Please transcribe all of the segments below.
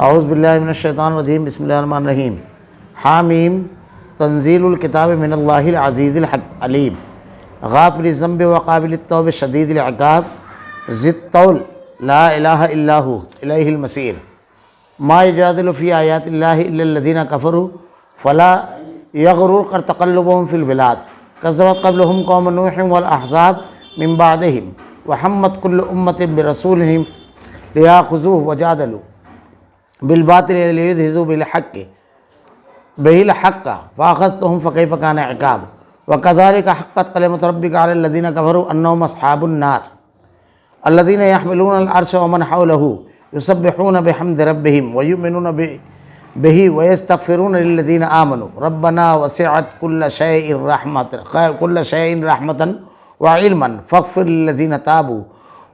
اعوذ باللہ من الشیطان الرجیم، بسم اللہ الرحمن الرحیم۔ حامیم تنزیل الکتاب من اللہ العزیز العلیم، غافر الذنب وقابل التوب شدید العقاب، ذی الطول لا الہ الا ہو الیہ المصیر، ما یجادل فی آیات اللہ الا الذین کفروا فلا یغررک تقلبهم فی البلاد، کذبت قبلہم قوم نوح والاحزاب من بعدہم وحمت کل امۃ برسولہم لیاخذوہ وجادلوا بالباطل لیدحضوا بالحق فاخذتهم فکیف کان عقاب، وکذلک حقت کلمۃ ربک علی الذین کفروا انہم اصحاب النار الذین یحملون العرش ومن حولہ یسبحون بحمد ربہم ویؤمنون بہ ویستغفرون للذین آمنوا ربنا وسعت کل شیء رحمۃ وعلما فاغفر للذین تابوا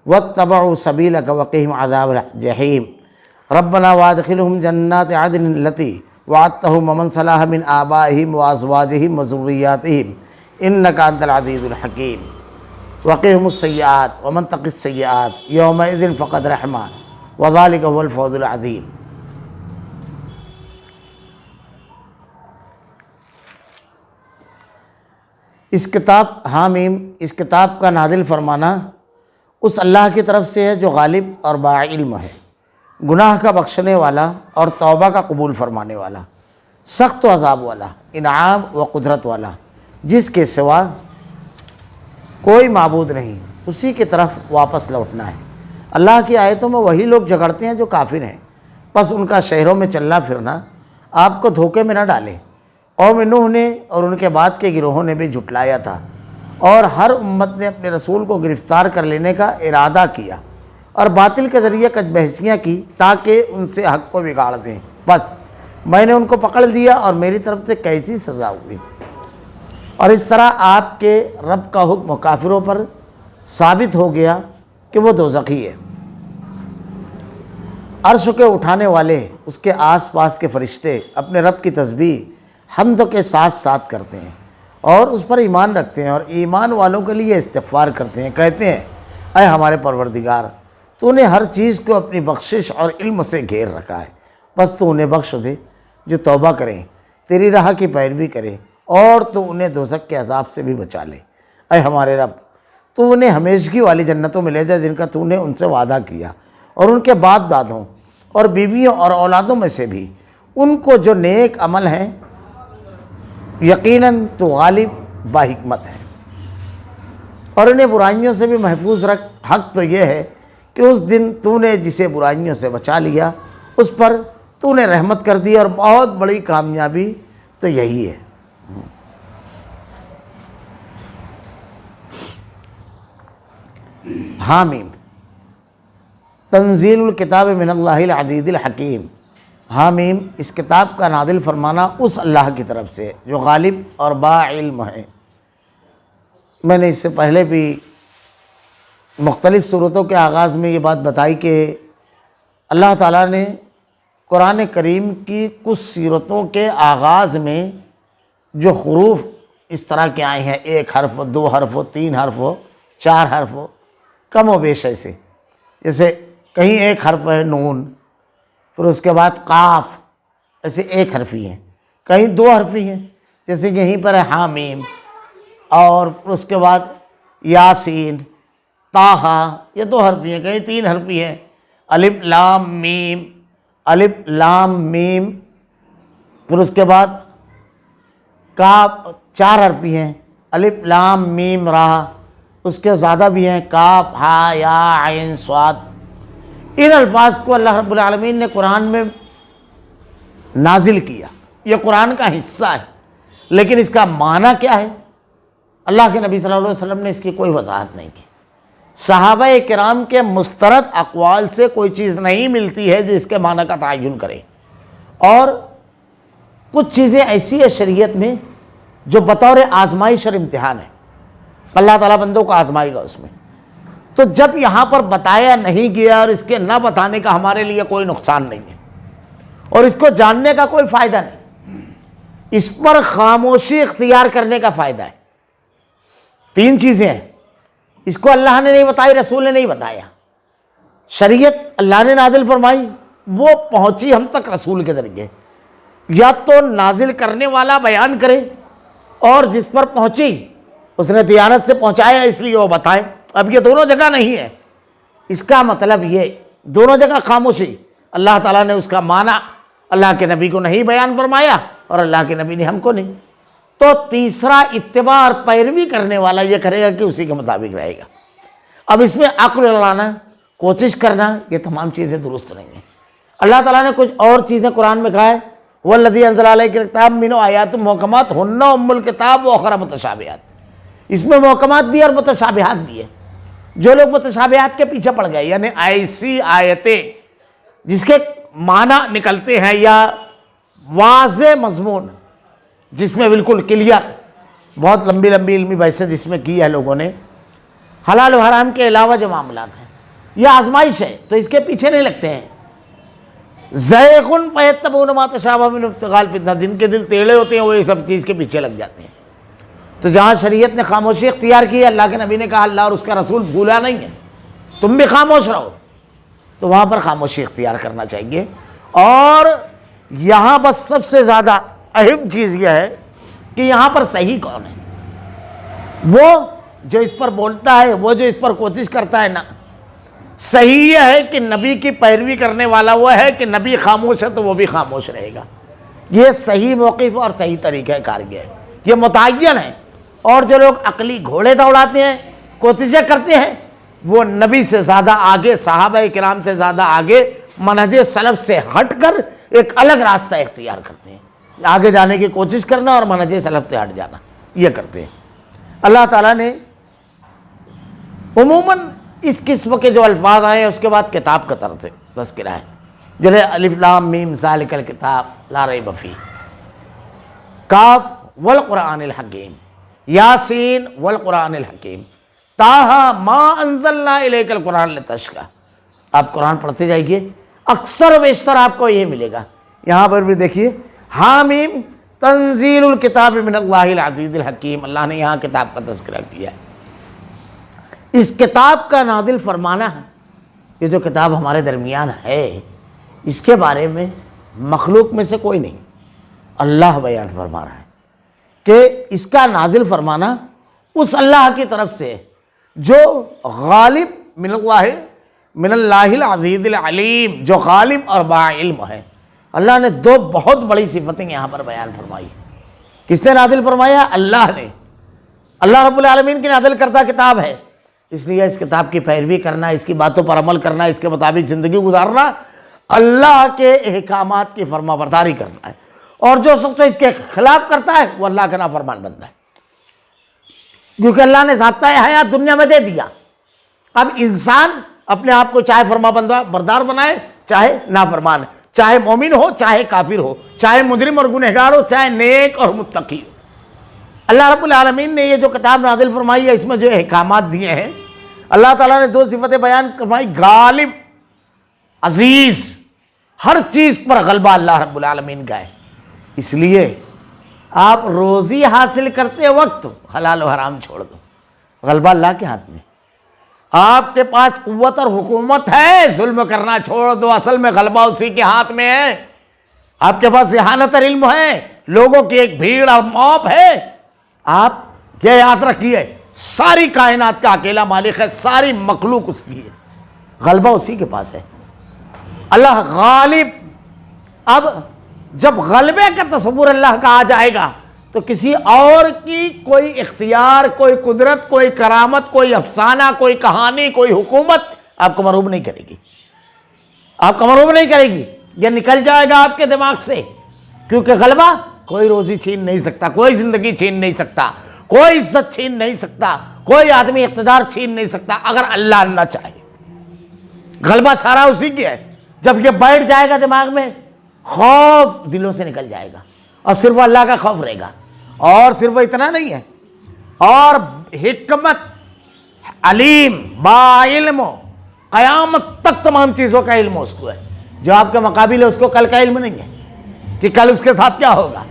واتبعوا سبیلک وقہم عذاب الجحیم ربنا وادخلهم جنات عدن التي وعدتهم ومن صلح من آبائهم وازواجهم وذرياتهم انك انت العزيز الحكيم وقهم السيئات ومن تق السيئات يومئذ فقد رحمه وذلك هو الفوز العظيم۔ اس کتاب حامیم، اس کتاب کا نازل فرمانا اس اللہ کی طرف سے ہے جو غالب اور باعلم ہے، گناہ کا بخشنے والا اور توبہ کا قبول فرمانے والا، سخت و عذاب والا، انعام و قدرت والا، جس کے سوا کوئی معبود نہیں، اسی کی طرف واپس لوٹنا ہے۔ اللہ کی آیتوں میں وہی لوگ جھگڑتے ہیں جو کافر ہیں، بس ان کا شہروں میں چلنا پھرنا آپ کو دھوکے میں نہ ڈالے۔ قوم نوح نے اور ان کے بعد کے گروہوں نے بھی جھٹلایا تھا، اور ہر امت نے اپنے رسول کو گرفتار کر لینے کا ارادہ کیا اور باطل کے ذریعے کچھ بحثیاں کی تاکہ ان سے حق کو بگاڑ دیں، بس میں نے ان کو پکڑ لیا اور میری طرف سے کیسی سزا ہوئی۔ اور اس طرح آپ کے رب کا حکم کافروں پر ثابت ہو گیا کہ وہ دوزخی ہے۔ عرش کے اٹھانے والے، اس کے آس پاس کے فرشتے اپنے رب کی تسبیح حمد کے ساتھ ساتھ کرتے ہیں اور اس پر ایمان رکھتے ہیں، اور ایمان والوں کے لیے استغفار کرتے ہیں، کہتے ہیں اے ہمارے پروردگار، تو نے ہر چیز کو اپنی بخشش اور علم سے گھیر رکھا ہے، بس تو انہیں بخش دے جو توبہ کریں، تیری راہ کی پیروی کریں، اور تو انہیں دوزخ کے عذاب سے بھی بچا لے۔ اے ہمارے رب، تو انہیں ہمیشگی والی جنتوں میں لے جا جن کا تو نے ان سے وعدہ کیا، اور ان کے باپ دادوں اور بیویوں اور اولادوں میں سے بھی ان کو جو نیک عمل ہیں، یقیناً تو غالب با حکمت ہے، اور انہیں برائیوں سے بھی محفوظ رکھ۔ حق تو یہ ہے کہ اس دن تو نے جسے برائیوں سے بچا لیا اس پر تو نے رحمت کر دی، اور بہت بڑی کامیابی تو یہی ہے۔ حامیم تنزیل الکتاب من اللہ العزیز الحکیم، حامیم اس کتاب کا نازل فرمانا اس اللہ کی طرف سے جو غالب اور باعلم ہے۔ میں نے اس سے پہلے بھی مختلف صورتوں کے آغاز میں یہ بات بتائی کہ اللہ تعالیٰ نے قرآن کریم کی کچھ سورتوں کے آغاز میں جو حروف اس طرح کے آئے ہیں، ایک حرف، دو حرف، تین حرف، چار حرف، کم و بیش ایسے، جیسے کہیں ایک حرف ہے نون، پھر اس کے بعد قاف، ایسے ایک حرفی ہیں، کہیں دو حرفی ہیں، جیسے کہ یہیں پر ہے حامیم، اور پھر اس کے بعد یاسین، طٰہٰ، یہ دو حرفی ہیں، کہیں تین حرفی ہیں، الف لام میم، الف لام میم، پھر اس کے بعد کاف، چار حرفی ہیں، الف لام میم را، اس کے زیادہ بھی ہیں، کاف ہا یا عین صاد۔ ان الفاظ کو اللہ رب العالمین نے قرآن میں نازل کیا، یہ قرآن کا حصہ ہے، لیکن اس کا معنی کیا ہے؟ اللہ کے نبی صلی اللہ علیہ وسلم نے اس کی کوئی وضاحت نہیں کی۔ صحابہ کرام کے مسترد اقوال سے کوئی چیز نہیں ملتی ہے جو اس کے معنی کا تعین کرے، اور کچھ چیزیں ایسی ہیں شریعت میں جو بطور آزمائش اور امتحان ہے، اللہ تعالیٰ بندوں کو آزمائے گا اس میں۔ تو جب یہاں پر بتایا نہیں گیا اور اس کے نہ بتانے کا ہمارے لیے کوئی نقصان نہیں ہے، اور اس کو جاننے کا کوئی فائدہ نہیں، اس پر خاموشی اختیار کرنے کا فائدہ ہے۔ تین چیزیں ہیں، اس کو اللہ نے نہیں بتائی، رسول نے نہیں بتایا، شریعت اللہ نے نازل فرمائی، وہ پہنچی ہم تک رسول کے ذریعے، یا تو نازل کرنے والا بیان کرے اور جس پر پہنچی اس نے دیانت سے پہنچایا اس لیے وہ بتائے۔ اب یہ دونوں جگہ نہیں ہے، اس کا مطلب یہ دونوں جگہ خاموشی، اللہ تعالیٰ نے اس کا معنی اللہ کے نبی کو نہیں بیان فرمایا اور اللہ کے نبی نے ہم کو نہیں، تو تیسرا اتباع اور پیروی کرنے والا یہ کرے گا کہ اسی کے مطابق رہے گا۔ اب اس میں عقل لڑانا، کوشش کرنا، یہ تمام چیزیں درست نہیں ہیں۔ اللہ تعالیٰ نے کچھ اور چیزیں قرآن میں کہا ہے، وَالَّذِي أَنزَلَ عَلَيْكَ الْكِتَابَ مِنْهُ آيَاتٌ مُحْكَمَاتٌ هُنَّ أُمُّ الْكِتَابِ وَأُخَرَ مُتَشَابِهَاتٌ، اس میں محکمات بھی اور متشابہات بھی ہے۔ جو لوگ متشابہات کے پیچھے پڑ گئے، یعنی ایسی آیتیں جس کے معنی نکلتے ہیں یا واضح مضمون جس میں بالکل کلیئر، بہت لمبی لمبی علمی بحثیں جس میں کی ہے لوگوں نے، حلال و حرام کے علاوہ جو معاملات ہیں، یہ آزمائش ہے تو اس کے پیچھے نہیں لگتے ہیں۔ زیغٌ فَيَتَّبِعُونَ مَا تَشَابَهَ مِنْهُ ابْتِغَاءَ الْفِتْنَةِ، جن کے دل ٹیڑھے ہوتے ہیں وہ یہ سب چیز کے پیچھے لگ جاتے ہیں۔ تو جہاں شریعت نے خاموشی اختیار کی ہے، اللہ کے نبی نے کہا اللہ اور اس کا رسول بھولا نہیں ہے، تم بھی خاموش رہو، تو وہاں پر خاموشی اختیار کرنا چاہیے۔ اور یہاں بس سب سے زیادہ اہم چیز یہ ہے کہ یہاں پر صحیح کون ہے، وہ جو اس پر بولتا ہے، وہ جو اس پر کوشش کرتا ہے نا، صحیح یہ ہے کہ نبی کی پیروی کرنے والا وہ ہے کہ نبی خاموش ہے تو وہ بھی خاموش رہے گا، یہ صحیح موقف اور صحیح طریقہ کار یہ ہے، یہ متعین ہے۔ اور جو لوگ عقلی گھوڑے دوڑاتے ہیں، کوششیں کرتے ہیں، وہ نبی سے زیادہ آگے، صحابہ کرام سے زیادہ آگے، منہج سلف سے ہٹ کر ایک الگ راستہ اختیار کرتے ہیں، آگے جانے کی کوشش کرنا اور منہج سلف سے ہٹ جانا، یہ کرتے ہیں۔ اللہ تعالیٰ نے عموماً اس قسم کے جو الفاظ آئے ہیں اس کے بعد کتاب کا طرف سے تذکرہ ہے، جیسے الف لام میم ذالک الکتاب لا ریب فیہ، کاف والقرآن الحکیم، یاسین والقرآن الحکیم، تاہا ما انزلنا الیک القرآن لتشقی۔ آپ قرآن پڑھتے جائیے، اکثر و بیشتر آپ کو یہ ملے گا۔ یہاں پر بھی دیکھیے حامیم تنزیل الکتاب من اللہ العزیز الحکیم، اللہ نے یہاں کتاب کا تذکرہ کیا ہے۔ اس کتاب کا نازل فرمانا ہے، یہ جو کتاب ہمارے درمیان ہے اس کے بارے میں مخلوق میں سے کوئی نہیں، اللہ بیان فرما رہا ہے کہ اس کا نازل فرمانا اس اللہ کی طرف سے جو غالب من اللہ العزیز العلیم، جو غالب اور با علم ہے۔ اللہ نے دو بہت بڑی صفتیں یہاں پر بیان فرمائی۔ کس نے نازل فرمایا؟ اللہ نے۔ اللہ رب العالمین کی نازل کردہ کتاب ہے، اس لیے اس کتاب کی پیروی کرنا، اس کی باتوں پر عمل کرنا، اس کے مطابق زندگی گزارنا، اللہ کے احکامات کی فرما برداری کرنا ہے۔ اور جو شخص اس کے خلاف کرتا ہے وہ اللہ کا نافرمان بنتا ہے، کیونکہ اللہ نے ضابطۂ حیات دنیا میں دے دیا۔ اب انسان اپنے آپ کو چاہے فرما بردار بنائے، چاہے نافرمان، چاہے مومن ہو چاہے کافر ہو، چاہے مجرم اور گنہگار ہو چاہے نیک اور متقی ہو۔ اللہ رب العالمین نے یہ جو کتاب نازل فرمائی ہے اس میں جو احکامات دیے ہیں، اللہ تعالیٰ نے دو صفتیں بیان فرمائی، غالب، عزیز، ہر چیز پر غلبہ اللہ رب العالمین کا ہے۔ اس لیے آپ روزی حاصل کرتے وقت حلال و حرام چھوڑ دو، غلبہ اللہ کے ہاتھ میں۔ آپ کے پاس قوت اور حکومت ہے، ظلم کرنا چھوڑ دو، اصل میں غلبہ اسی کے ہاتھ میں ہے۔ آپ کے پاس ذہانت اور علم ہے، لوگوں کی ایک بھیڑ اور موب ہے، آپ یہ یاد رکھیے ساری کائنات کا اکیلا مالک ہے، ساری مخلوق اس کی ہے، غلبہ اسی کے پاس ہے، اللہ غالب۔ اب جب غلبے کا تصور اللہ کا آ جائے گا تو کسی اور کی کوئی اختیار، کوئی قدرت، کوئی کرامت، کوئی افسانہ، کوئی کہانی، کوئی حکومت آپ کو مرعوب نہیں کرے گی، آپ کو مرعوب نہیں کرے گی، یہ نکل جائے گا آپ کے دماغ سے، کیونکہ غلبہ کوئی روزی چھین نہیں سکتا، کوئی زندگی چھین نہیں سکتا، کوئی عزت چھین نہیں سکتا، کوئی آدمی اقتدار چھین نہیں سکتا اگر اللہ نہ چاہے۔ غلبہ سارا اسی کی ہے۔ جب یہ بیٹھ جائے گا دماغ میں، خوف دلوں سے نکل جائے گا، اب صرف اللہ کا خوف رہے گا۔ اور صرف اتنا نہیں ہے، اور حکمت، علیم، با علم، قیامت تک تمام چیزوں کا علم اس کو ہے۔ جو آپ کے مقابل ہے اس کو کل کا علم نہیں ہے کہ کل اس کے ساتھ کیا ہوگا،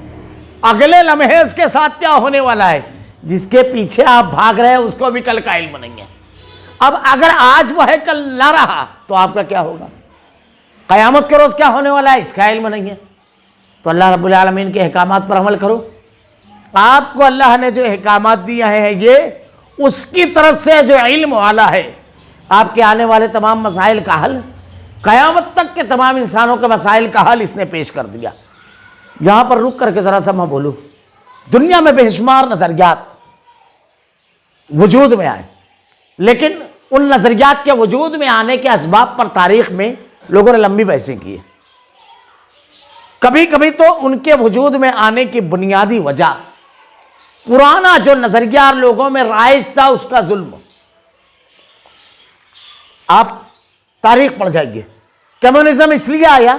اگلے لمحے اس کے ساتھ کیا ہونے والا ہے۔ جس کے پیچھے آپ بھاگ رہے ہیں اس کو بھی کل کا علم نہیں ہے۔ اب اگر آج وہ ہے کل نہ رہا تو آپ کا کیا ہوگا؟ قیامت کے روز کیا ہونے والا ہے اس کا علم نہیں ہے. تو اللہ رب العالمین کے احکامات پر عمل کرو. آپ کو اللہ نے جو احکامات دیا ہے یہ اس کی طرف سے جو علم والا ہے. آپ کے آنے والے تمام مسائل کا حل، قیامت تک کے تمام انسانوں کے مسائل کا حل اس نے پیش کر دیا. یہاں پر رک کر کے ذرا سا میں بولوں، دنیا میں بے شمار نظریات وجود میں آئے، لیکن ان نظریات کے وجود میں آنے کے اسباب پر تاریخ میں لوگوں نے لمبی بحثیں کی. کبھی کبھی تو ان کے وجود میں آنے کی بنیادی وجہ پرانا جو نظریہ لوگوں میں رائج تھا اس کا ظلم. آپ تاریخ پڑھ جائیں گے، کمیونزم اس لیے آیا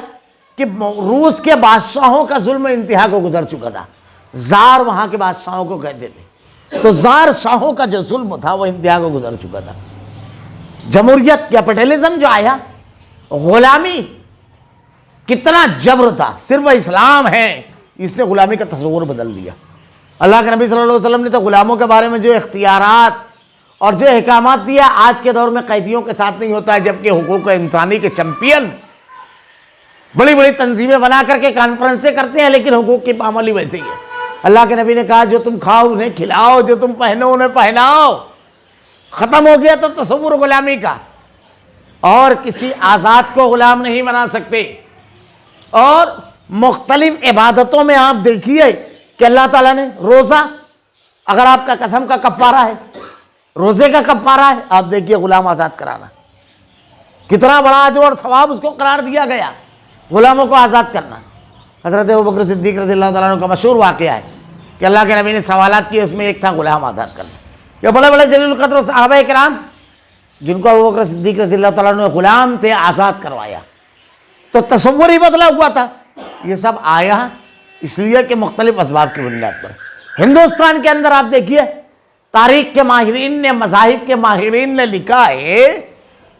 کہ روس کے بادشاہوں کا ظلم انتہا کو گزر چکا تھا. زار وہاں کے بادشاہوں کو کہتے تھے، تو زار شاہوں کا جو ظلم تھا وہ انتہا کو گزر چکا تھا. جمہوریت کیپٹلزم جو آیا، غلامی کتنا جبر تھا، صرف اسلام ہے اس نے غلامی کا تصور بدل دیا. اللہ کے نبی صلی اللہ علیہ وسلم نے تو غلاموں کے بارے میں جو اختیارات اور جو احکامات دیا آج کے دور میں قیدیوں کے ساتھ نہیں ہوتا ہے، جبکہ حقوق انسانی کے چیمپئن بڑی بڑی تنظیمیں بنا کر کے کانفرنسیں کرتے ہیں، لیکن حقوق کی پامالی ویسے ہی ہے. اللہ کے نبی نے کہا جو تم کھاؤ انہیں کھلاؤ، جو تم پہنو انہیں پہناؤ. ختم ہو گیا تو تصور غلامی کا، اور کسی آزاد کو غلام نہیں بنا سکتے. اور مختلف عبادتوں میں آپ دیکھیے کہ اللہ تعالیٰ نے روزہ، اگر آپ کا قسم کا کفارہ ہے، روزے کا کفارہ ہے، آپ دیکھیے غلام آزاد کرانا، کتنا بڑا اجر اور ثواب اس کو قرار دیا گیا، غلاموں کو آزاد کرنا. حضرت ابوبکر صدیق رضی اللہ تعالیٰ عنہ کا مشہور واقعہ ہے کہ اللہ کے نبی نے سوالات کیے، اس میں ایک تھا غلام آزاد کرنا. یہ بڑے بڑے جلیل القدر صحابہ کرام جن کو ابوبکر صدیق رضی اللہ تعالیٰ عنہ غلام تھے آزاد کروایا، تو تصور ہی بدلا ہوا تھا. یہ سب آیا اس لیے کہ مختلف اسباب کی بنیاد پر. ہندوستان کے اندر آپ دیکھیے تاریخ کے ماہرین نے، مذاہب کے ماہرین نے لکھا ہے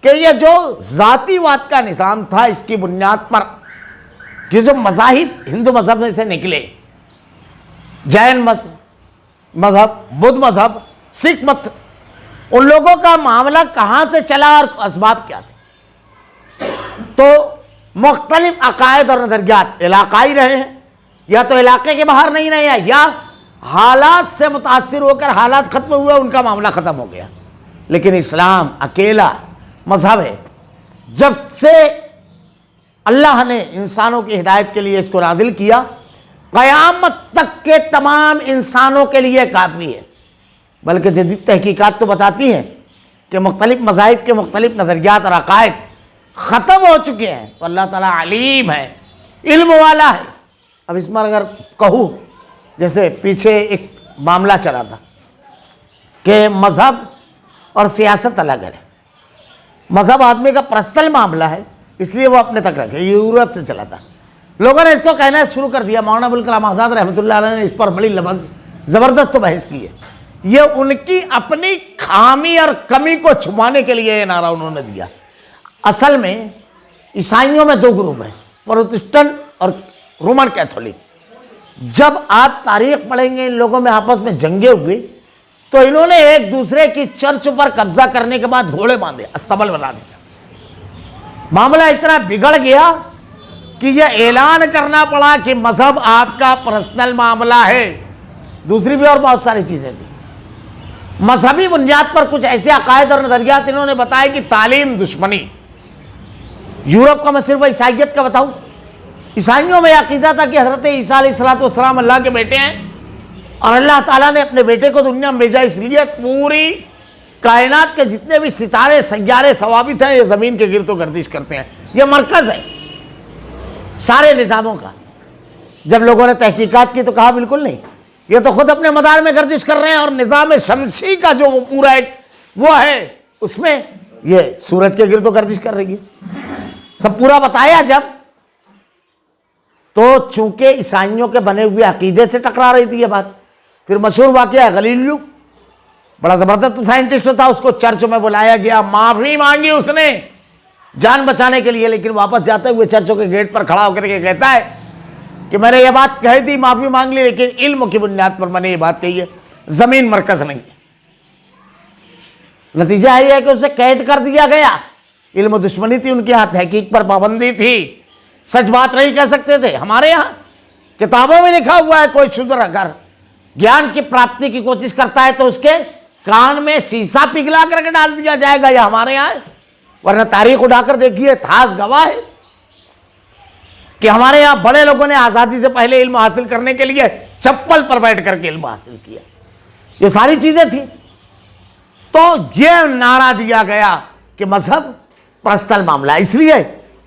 کہ یہ جو ذاتی واد کا نظام تھا اس کی بنیاد پر یہ جو مذاہب ہندو مذہب میں سے نکلے، جین مذہب، بدھ مذہب، سکھ مت، ان لوگوں کا معاملہ کہاں سے چلا اور اسباب کیا تھے. تو مختلف عقائد اور نظریات علاقائی رہے ہیں، یا تو علاقے کے باہر نہیں رہے ہیں، یا حالات سے متاثر ہو کر حالات ختم ہوئے، ان کا معاملہ ختم ہو گیا. لیکن اسلام اکیلا مذہب ہے. جب سے اللہ نے انسانوں کی ہدایت کے لیے اس کو نازل کیا، قیامت تک کے تمام انسانوں کے لیے کافی ہے. بلکہ جدید تحقیقات تو بتاتی ہیں کہ مختلف مذاہب کے مختلف نظریات اور عقائد ختم ہو چکے ہیں. تو اللہ تعالیٰ علیم ہے، علم والا ہے. اب اس میں اگر کہوں، جیسے پیچھے ایک معاملہ چلا تھا کہ مذہب اور سیاست الگ ہے. مذہب آدمی کا پرسنل معاملہ ہے، اس لیے وہ اپنے تک رکھے. یہ یورپ سے چلا تھا. لوگوں نے اس کو کہنا شروع کر دیا. مولانا ابوالکلام آزاد رحمۃ اللہ علیہ نے اس پر بڑی زبردست بحث کی ہے. یہ ان کی اپنی خامی اور کمی کو چھپانے کے لیے یہ نعرہ انہوں نے دیا. اصل میں عیسائیوں میں دو گروپ ہیں، پروٹسٹنٹ اور رومن کیتھولک. جب آپ تاریخ پڑھیں گے ان لوگوں میں آپس میں جنگیں ہوئی، تو انہوں نے ایک دوسرے کی چرچ پر قبضہ کرنے کے بعد گھوڑے باندھے، استبل بنا دیا. معاملہ اتنا بگڑ گیا کہ یہ اعلان کرنا پڑا کہ مذہب آپ کا پرسنل معاملہ ہے. دوسری بھی اور بہت ساری چیزیں تھیں. مذہبی بنیاد پر کچھ ایسے عقائد اور نظریات انہوں نے بتائے کہ تعلیم دشمنی. یورپ کا میں صرف عیسائیت کا بتاؤں، عیسائیوں میں عقیدہ تھا کہ حضرت عیسیٰ علیہ السلام اللہ کے بیٹے ہیں، اور اللہ تعالیٰ نے اپنے بیٹے کو دنیا میں بھیجا اس لیے پوری کائنات کے جتنے بھی ستارے، سیارے، ثوابت ہیں، یہ زمین کے گرد و گردش کرتے ہیں. یہ مرکز ہے سارے نظاموں کا. جب لوگوں نے تحقیقات کی تو کہا بالکل نہیں، یہ تو خود اپنے مدار میں گردش کر رہے ہیں، اور نظام شمسی کا جو پورا ایک وہ ہے اس میں یہ سورج کے گرد و گردش کر رہی ہے. سب پورا بتایا جب، تو چونکہ عیسائیوں کے بنے ہوئے عقیدے سے ٹکرا رہی تھی یہ بات. پھر مشہور واقعہ ہے غلیلیو، بڑا زبردست سائنٹسٹ تھا، اس کو چرچ میں بلایا گیا، معافی مانگی اس نے جان بچانے کے لیے. لیکن واپس جاتے ہوئے چرچوں کے گیٹ پر کھڑا ہو کر کے کہتا ہے کہ میں نے یہ بات کہی تھی، معافی مانگ لی، لیکن علم کی بنیاد پر میں نے یہ بات کہی ہے، زمین مرکز نہیں ہے. نتیجہ یہ ہے کہ اسے قید کر دیا گیا. علم و دشمنی تھی ان کے ہاں، تحقیق پر پابندی تھی، سچ بات نہیں کہہ سکتے تھے۔ ہمارے یہاں کتابوں میں لکھا ہوا ہے کوئی شودر اگر گیان کی پراپتی کی کوشش کرتا ہے تو اس کے کان میں سیسا پگھلا کر کے ڈال دیا جائے گا، یا ہمارے یہاں ہے؟ ورنہ تاریخ اٹھا کر دیکھیے، اتہاس گواہ ہے کہ ہمارے یہاں بڑے لوگوں نے آزادی سے پہلے علم حاصل کرنے کے لیے چپل پر بیٹھ کر کے علم حاصل کیا، یہ ساری چیزیں تھیں۔ تو یہ نعرہ دیا گیا کہ مذہب پرستل معاملہ، اس لیے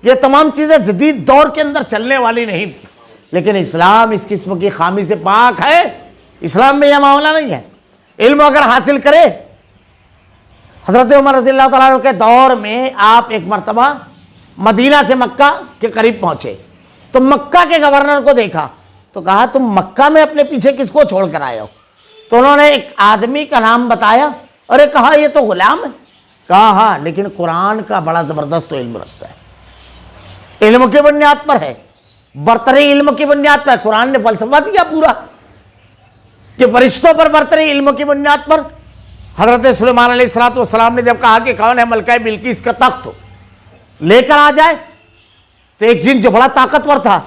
یہ تمام چیزیں جدید دور کے اندر چلنے والی نہیں تھی، لیکن اسلام اس قسم کی خامی سے پاک ہے۔ اسلام میں یہ معاملہ نہیں ہے۔ علم اگر حاصل کرے، حضرت عمر رضی اللہ تعالیٰ عنہ کے دور میں آپ ایک مرتبہ مدینہ سے مکہ کے قریب پہنچے تو مکہ کے گورنر کو دیکھا تو کہا تم مکہ میں اپنے پیچھے کس کو چھوڑ کر آئے ہو؟ تو انہوں نے ایک آدمی کا نام بتایا، اور کہا یہ تو غلام ہے۔ کہا ہاں، لیکن قرآن کا بڑا زبردست علم رکھتا ہے، علم کی بنیاد پر ہے، برتری علم کی بنیاد پر۔ قرآن نے فلسفہ دیا پورا کہ فرشتوں پر برتری علم کی بنیاد پر۔ حضرت سلیمان علیہ السلام نے جب کہا کہ کون ہے ملکہ بلقیس کا تخت لے کر آ جائے، تو ایک جن جو بڑا طاقتور تھا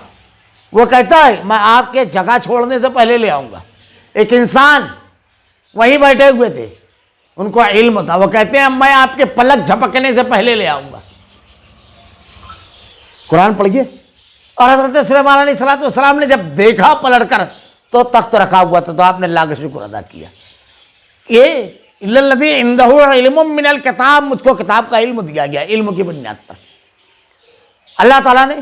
وہ کہتا ہے میں آپ کے جگہ چھوڑنے سے پہلے لے آؤں گا۔ ایک انسان وہیں بیٹھے ہوئے تھے، ان کو علم تھا، وہ کہتے ہیں میں آپ کے پلک جھپکنے سے پہلے لے آؤں گا۔ قرآن پڑھیے۔ اور حضرت سلیمان علیہ السلام نے جب دیکھا پلٹ کر تو تخت رکھا ہوا تھا، تو آپ نے اللہ کا شکر ادا کیا۔ یہ الذی عندہ علم من الکتاب، مجھ کو کتاب کا علم دیا گیا، علم کی بنیاد پر۔ اللہ تعالیٰ نے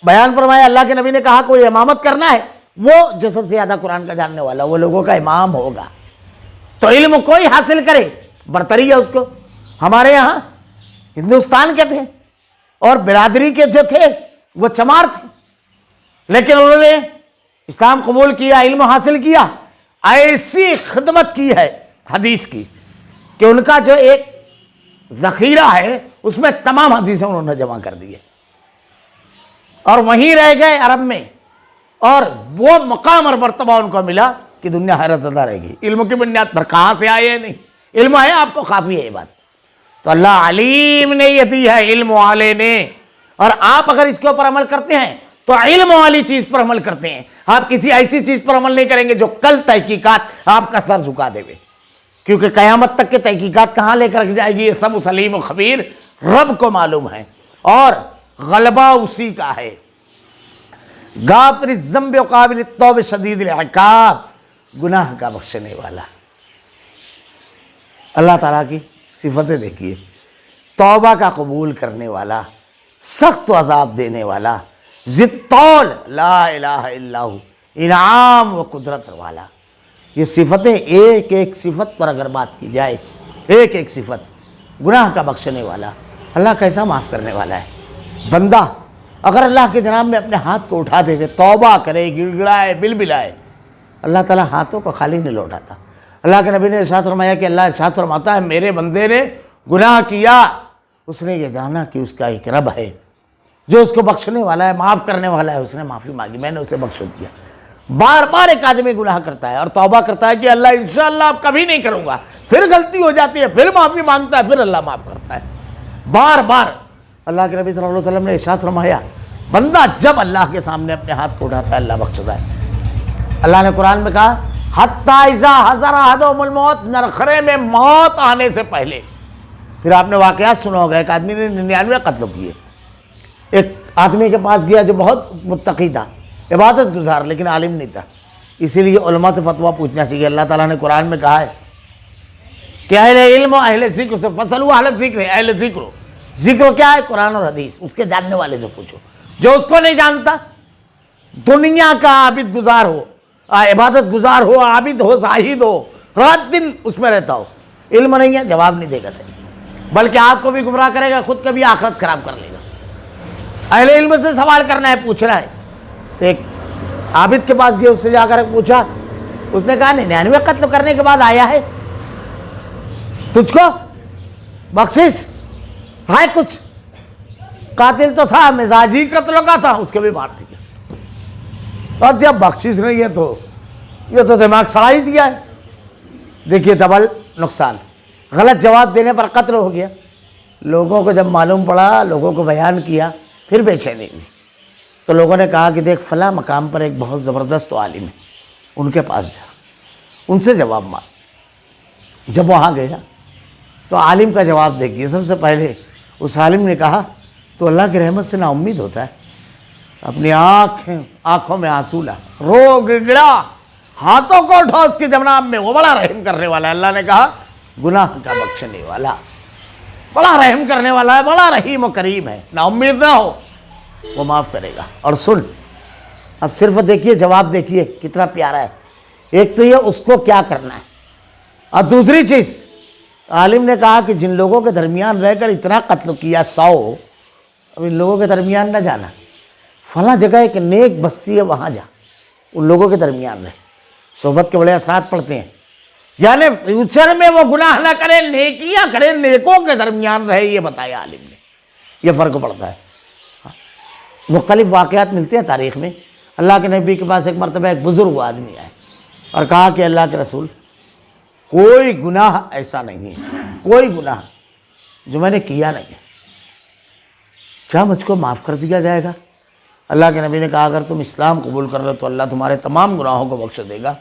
بیان فرمایا، اللہ کے نبی نے کہا کوئی امامت کرنا ہے، وہ جو سب سے زیادہ قرآن کا جاننے والا وہ لوگوں کا امام ہوگا۔ تو علم کوئی حاصل کرے، برتری ہے اس کو۔ ہمارے یہاں ہندوستان کے تھے اور برادری کے جو تھے وہ چمار تھے، لیکن انہوں نے اسلام قبول کیا، علم حاصل کیا، ایسی خدمت کی ہے حدیث کی کہ ان کا جو ایک ذخیرہ ہے اس میں تمام حدیثیں انہوں نے جمع کر دیے، اور وہیں رہ گئے عرب میں، اور وہ مقام اور مرتبہ ان کو ملا کہ دنیا حیرت زدہ رہ گئی۔ علم کی بنیاد پر کہاں سے آئے؟ نہیں، علم ہے آپ کو کافی ہے یہ بات۔ تو اللہ علیم نے یہ دی ہے، علم والے نے، اور آپ اگر اس کے اوپر عمل کرتے ہیں تو علم والی چیز پر عمل کرتے ہیں۔ آپ کسی ایسی چیز پر عمل نہیں کریں گے جو کل تحقیقات آپ کا سر جھکا دے گے، کیونکہ قیامت تک کے تحقیقات کہاں لے کر جائے گی یہ سب اس علیم و خبیر رب کو معلوم ہے، اور غلبہ اسی کا ہے۔ غافر الذنب وقابل التوب شدید العقاب، گناہ کا بخشنے والا۔ اللہ تعالیٰ کی صفتیں دیکھیے، توبہ کا قبول کرنے والا، سخت عذاب دینے والا، ذی الطول لا الہ الا ہو، انعام و قدرت والا۔ یہ صفتیں ایک ایک صفت پر اگر بات کی جائے، ایک ایک صفت، گناہ کا بخشنے والا، اللہ کیسا معاف کرنے والا ہے۔ بندہ اگر اللہ کے جناب میں اپنے ہاتھ کو اٹھا دے، توبہ کرے، گڑ گڑائے، بلبلائے، اللہ تعالیٰ ہاتھوں کو خالی نہیں لوٹاتا۔ اللہ کے نبی نے ارشاد فرمایا کہ اللہ ارشاد فرماتا ہے میرے بندے نے گناہ کیا، اس نے یہ جانا کہ اس کا ایک رب ہے جو اس کو بخشنے والا ہے، معاف کرنے والا ہے، اس نے معافی مانگی، میں نے اسے بخش دیا۔ بار بار ایک آدمی گناہ کرتا ہے اور توبہ کرتا ہے کہ اللہ انشاءاللہ اب کبھی نہیں کروں گا، پھر غلطی ہو جاتی ہے، پھر معافی مانگتا ہے، پھر اللہ معاف کرتا ہے، بار بار۔ اللہ کے نبی صلی اللہ علیہ وسلم نے ارشاد فرمایا بندہ جب اللہ کے سامنے اپنے ہاتھ کو اٹھاتا ہے اللہ بخشتا ہے۔ اللہ نے قرآن میں کہا حتیٰ اذا حضر احدهم الموت، نرخرے میں موت آنے سے پہلے۔ پھر آپ نے واقعات سنا ہوگا، ایک آدمی نے 99 قتل کیے، ایک آدمی کے پاس گیا جو بہت متقی تھا، عبادت گزار، لیکن عالم نہیں تھا، اسی لیے علماء سے فتویٰ پوچھنا چاہیے۔ اللہ تعالیٰ نے قرآن میں کہا ہے کہ اہل علم و اہل ذکر سے فصلوا اہل ذکر، اہل ذکر، ذکر کیا ہے؟ قرآن اور حدیث، اس کے جاننے والے سے پوچھو۔ جو اس کو نہیں جانتا، دنیا کا عابد گزار ہو، عبادت گزار ہو، عابد ہو، زاہد ہو، رات دن اس میں رہتا ہو، علم نہیں ہے، جواب نہیں دے گا صحیح، بلکہ آپ کو بھی گمراہ کرے گا، خود کبھی آخرت خراب کر لے گا۔ اہل علم سے سوال کرنا ہے، پوچھنا ہے۔ تو ایک عابد کے پاس گیا، اس سے جا کر پوچھا، اس نے کہا 99 قتل کرنے کے بعد آیا ہے، تجھ کو بخشش ہے کچھ؟ قاتل تو تھا، مزاجی قتلوں کا تھا، اس کے بھی مار دیا۔ اور جب بخشش نہیں ہے تو یہ تو دماغ سڑا ہی دیا ہے۔ دیکھیے ڈبل نقصان، غلط جواب دینے پر قتل ہو گیا، لوگوں کو جب معلوم پڑا، لوگوں کو بیان کیا، پھر بے چینی ہوئی۔ تو لوگوں نے کہا کہ دیکھ فلاں مقام پر ایک بہت زبردست عالم ہے، ان کے پاس جا، ان سے جواب مانگ۔ جب وہاں گیا تو عالم کا جواب دیکھیے۔ سب سے پہلے اس عالم نے کہا تو اللہ کی رحمت سے نا امید ہوتا ہے، اپنی آنکھوں میں آنسو لا، رو گڑگڑا، ہاتھوں کو اٹھا اس کی جناب میں، وہ بڑا رحم کرنے والا ہے۔ اللہ نے کہا گناہ کا بخشنے والا، بڑا رحم کرنے والا ہے، بڑا رحیم و کریم ہے، نا امید نہ ہو، وہ معاف کرے گا۔ اور سن، اب صرف دیکھیے جواب دیکھیے کتنا پیارا ہے۔ ایک تو یہ اس کو کیا کرنا ہے، اور دوسری چیز عالم نے کہا کہ جن لوگوں کے درمیان رہ کر اتنا قتل کیا 100، اب ان لوگوں کے درمیان نہ جانا، فلاں جگہ ایک نیک بستی ہے وہاں جا، ان لوگوں کے درمیان رہے۔ صحبت کے بڑے اثرات پڑتے ہیں، یعنی فیوچر میں وہ گناہ نہ کرے، نیکیاں کرے، نیکوں کے درمیان رہے، یہ بتایا عالم نے۔ یہ فرق پڑتا ہے۔ مختلف واقعات ملتے ہیں تاریخ میں۔ اللہ کے نبی کے پاس ایک مرتبہ ایک بزرگ آدمی آئے اور کہا کہ اللہ کے رسول، کوئی گناہ ایسا نہیں ہے، کوئی گناہ جو میں نے کیا نہیں ہے، کیا مجھ کو معاف کر دیا جائے گا؟ اللہ کے نبی نے کہا اگر تم اسلام قبول کر لو تو اللہ تمہارے تمام گناہوں کو بخش دے گا۔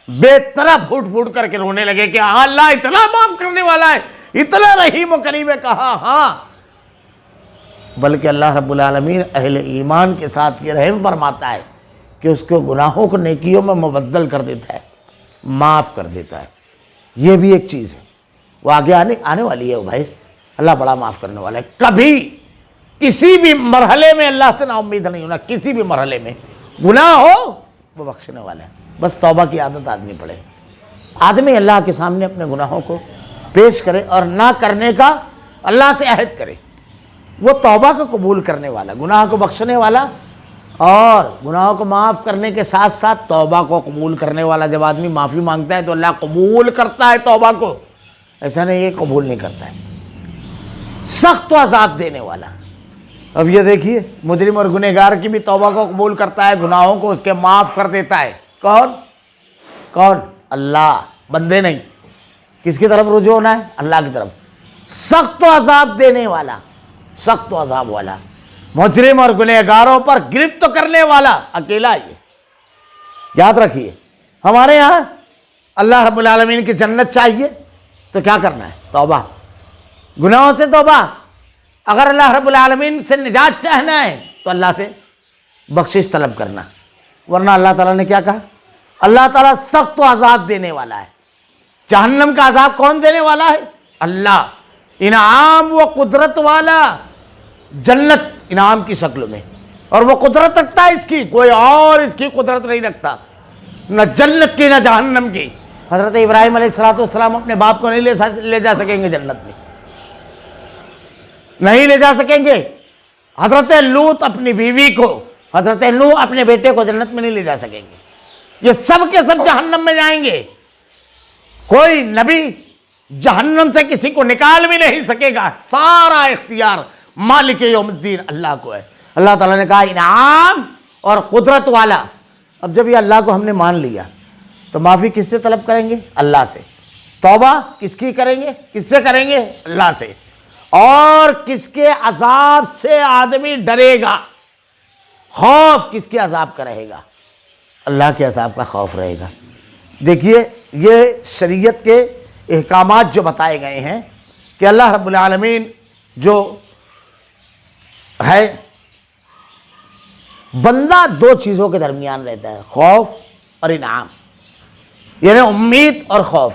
بے طرح پھوٹ پھوٹ کر کے رونے لگے کہ ہاں اللہ اتنا معاف کرنے والا ہے، اتنا رحیم و کریم ہے۔ کہا ہاں، بلکہ اللہ رب العالمین اہل ایمان کے ساتھ یہ رحم فرماتا ہے کہ اس کے گناہوں کو نیکیوں میں مبدل کر دیتا ہے، معاف کر دیتا ہے۔ یہ بھی ایک چیز ہے، وہ آگے آنے والی ہے۔ وہ بھائی اللہ بڑا معاف کرنے والا ہے۔ کبھی کسی بھی مرحلے میں اللہ سے نا امید نہیں ہونا، کسی بھی مرحلے میں گناہ ہو وہ بخشنے والا ہے۔ بس توبہ کی عادت آدمی پڑے، آدمی اللہ کے سامنے اپنے گناہوں کو پیش کرے اور نہ کرنے کا اللہ سے عہد کرے۔ وہ توبہ کو قبول کرنے والا، گناہ کو بخشنے والا اور گناہوں کو معاف کرنے کے ساتھ ساتھ توبہ کو قبول کرنے والا۔ جب آدمی معافی مانگتا ہے تو اللہ قبول کرتا ہے توبہ کو، ایسا نہیں یہ قبول نہیں کرتا ہے۔ سخت و عذاب دینے والا۔ اب یہ دیکھیے مجرم اور گنہگار کی بھی توبہ کو قبول کرتا ہے، گناہوں کو اس کے معاف کر دیتا ہے۔ کون؟ اللہ، بندے نہیں۔ کس کی طرف رجوع ہونا ہے؟ اللہ کی طرف۔ سخت و عذاب دینے والا، سخت و عذاب والا، مجرم اور گنہگاروں پر گرفت کرنے والا اکیلا یہ۔ یاد رکھیے، ہمارے یہاں اللہ رب العالمین کی جنت چاہیے تو کیا کرنا ہے؟ توبہ، گناہوں سے توبہ۔ اگر اللہ رب العالمین سے نجات چاہنا ہے تو اللہ سے بخشش طلب کرنا، ورنہ اللہ تعالیٰ نے کیا کہا؟ اللہ تعالیٰ سخت و عذاب دینے والا ہے۔ جہنم کا عذاب کون دینے والا ہے؟ اللہ۔ انعام و قدرت والا، جنت انعام کی شکل میں، اور وہ قدرت رکھتا ہے اس کی، کوئی اور اس کی قدرت نہیں رکھتا، نہ جنت کی نہ جہنم کی۔ حضرت ابراہیم علیہ السلام اپنے باپ کو نہیں لے جا سکیں گے جنت میں، نہیں لے جا سکیں گے۔ حضرت لوط اپنی بیوی کو، حضرت نوح اپنے بیٹے کو جنت میں نہیں لے جا سکیں گے۔ یہ سب کے سب جہنم میں جائیں گے۔ کوئی نبی جہنم سے کسی کو نکال بھی نہیں سکے گا، سارا اختیار مالک یوم الدین اللہ کو ہے۔ اللہ تعالیٰ نے کہا انعام اور قدرت والا۔ اب جب یہ اللہ کو ہم نے مان لیا تو معافی کس سے طلب کریں گے؟ اللہ سے۔ توبہ کس کی کریں گے؟ کس سے کریں گے؟ اللہ سے۔ اور کس کے عذاب سے آدمی ڈرے گا؟ خوف کس کے عذاب کا رہے گا؟ اللہ کے عذاب کا خوف رہے گا۔ دیکھیے یہ شریعت کے احکامات جو بتائے گئے ہیں کہ اللہ رب العالمین جو ہے، بندہ دو چیزوں کے درمیان رہتا ہے، خوف اور انعام، یعنی امید اور خوف۔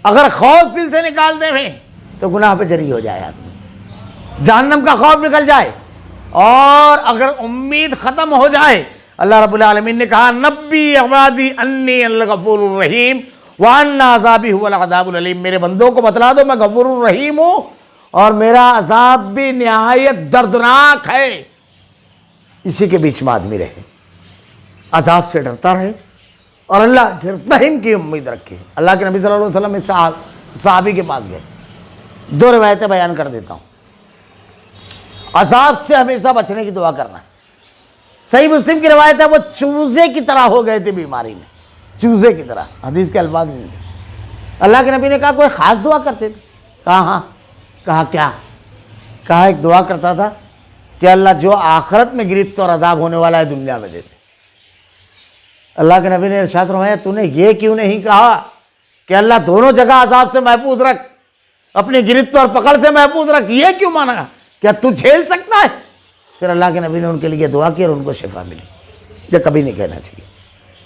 اگر خوف دل سے نکال دیں میں تو گناہ پہ جری ہو جائے آدمی، جہنم کا خوف نکل جائے، اور اگر امید ختم ہو جائے، اللہ رب العالمین نے کہا نبی عبادی انی الغفور الرحیم وان عذابی هو العذاب العلیم، میرے بندوں کو بتلا دو میں غفور الرحیم ہوں اور میرا عذاب بھی نہایت دردناک ہے۔ اسی کے بیچ میں آدمی رہے، عذاب سے ڈرتا رہے اور اللہ کے رحم کی امید رکھے۔ اللہ کے نبی صلی اللہ علیہ وسلم ایک صحابی کے پاس گئے، دو روایتیں بیان کر دیتا ہوں۔ عذاب سے ہمیشہ بچنے کی دعا کرنا۔ صحیح مسلم کی روایت ہے وہ چوزے کی طرح ہو گئے تھے بیماری میں، چوزے کی طرح، حدیث کے الفاظ نہیں تھے۔ اللہ کے نبی نے کہا کوئی خاص دعا کرتے تھے؟ کہا ہاں۔ کہا کیا؟ کہا ایک دعا کرتا تھا کہ اللہ جو آخرت میں گرفت اور عذاب ہونے والا ہے دنیا میں دے دے۔ اللہ کے نبی نے ارشاد فرمایا تو نے یہ کیوں نہیں کہا کہ اللہ دونوں جگہ عذاب سے محفوظ رکھ، اپنی گرفت اور پکڑ سے محفوظ رکھ، یہ کیوں مانا؟ کیا تو جھیل سکتا ہے؟ پھر اللہ کے نبی نے ان کے لیے دعا کی اور ان کو شفا ملی۔ یہ کبھی نہیں کہنا چاہیے۔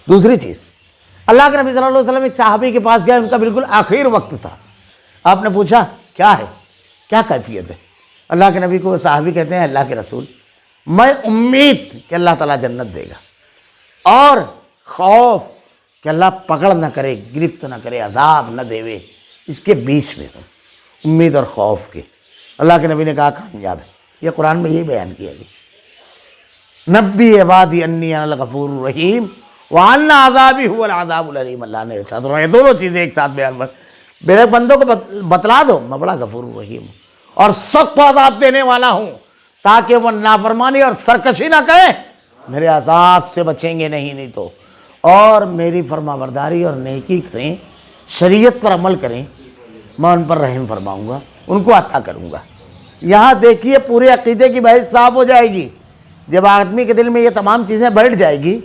دوسری چیز، اللہ کے نبی صلی اللہ علیہ وسلم ایک صحابی کے پاس گئے، ان کا بالکل آخر وقت تھا۔ آپ نے پوچھا کیا ہے، کیا کیفیت ہے؟ اللہ کے نبی کو وہ صحابی کہتے ہیں اللہ کے رسول میں امید کہ اللہ تعالیٰ جنت دے گا اور خوف کہ اللہ پکڑ نہ کرے، گرفت نہ کرے، عذاب نہ دے، اس کے بیچ میں ہوں، امید اور خوف کے۔ اللہ کے نبی نے کہا کامیاب ہے۔ یہ قرآن میں یہی بیان کیا گیا، نبی عبادی انی انا الغفور الرحیم وان عذابی هو العذاب العلیم۔ اللہ نے ارشاد فرمایا دونوں چیزیں ایک ساتھ بیان کر، میرے بندوں کو بتلا دو میں بڑا غفور الرحیم ہوں اور سخت عذاب دینے والا ہوں، تاکہ وہ نافرمانی اور سرکشی نہ کریں، میرے عذاب سے بچیں گے نہیں تو، اور میری فرما برداری اور نیکی کریں، شریعت پر عمل کریں، میں ان پر رحم فرماؤں گا، ان کو عطا کروں گا۔ یہاں دیکھیے پورے عقیدے کی بحث صاف ہو جائے گی جب آدمی کے دل میں یہ تمام چیزیں بیٹھ جائے گی۔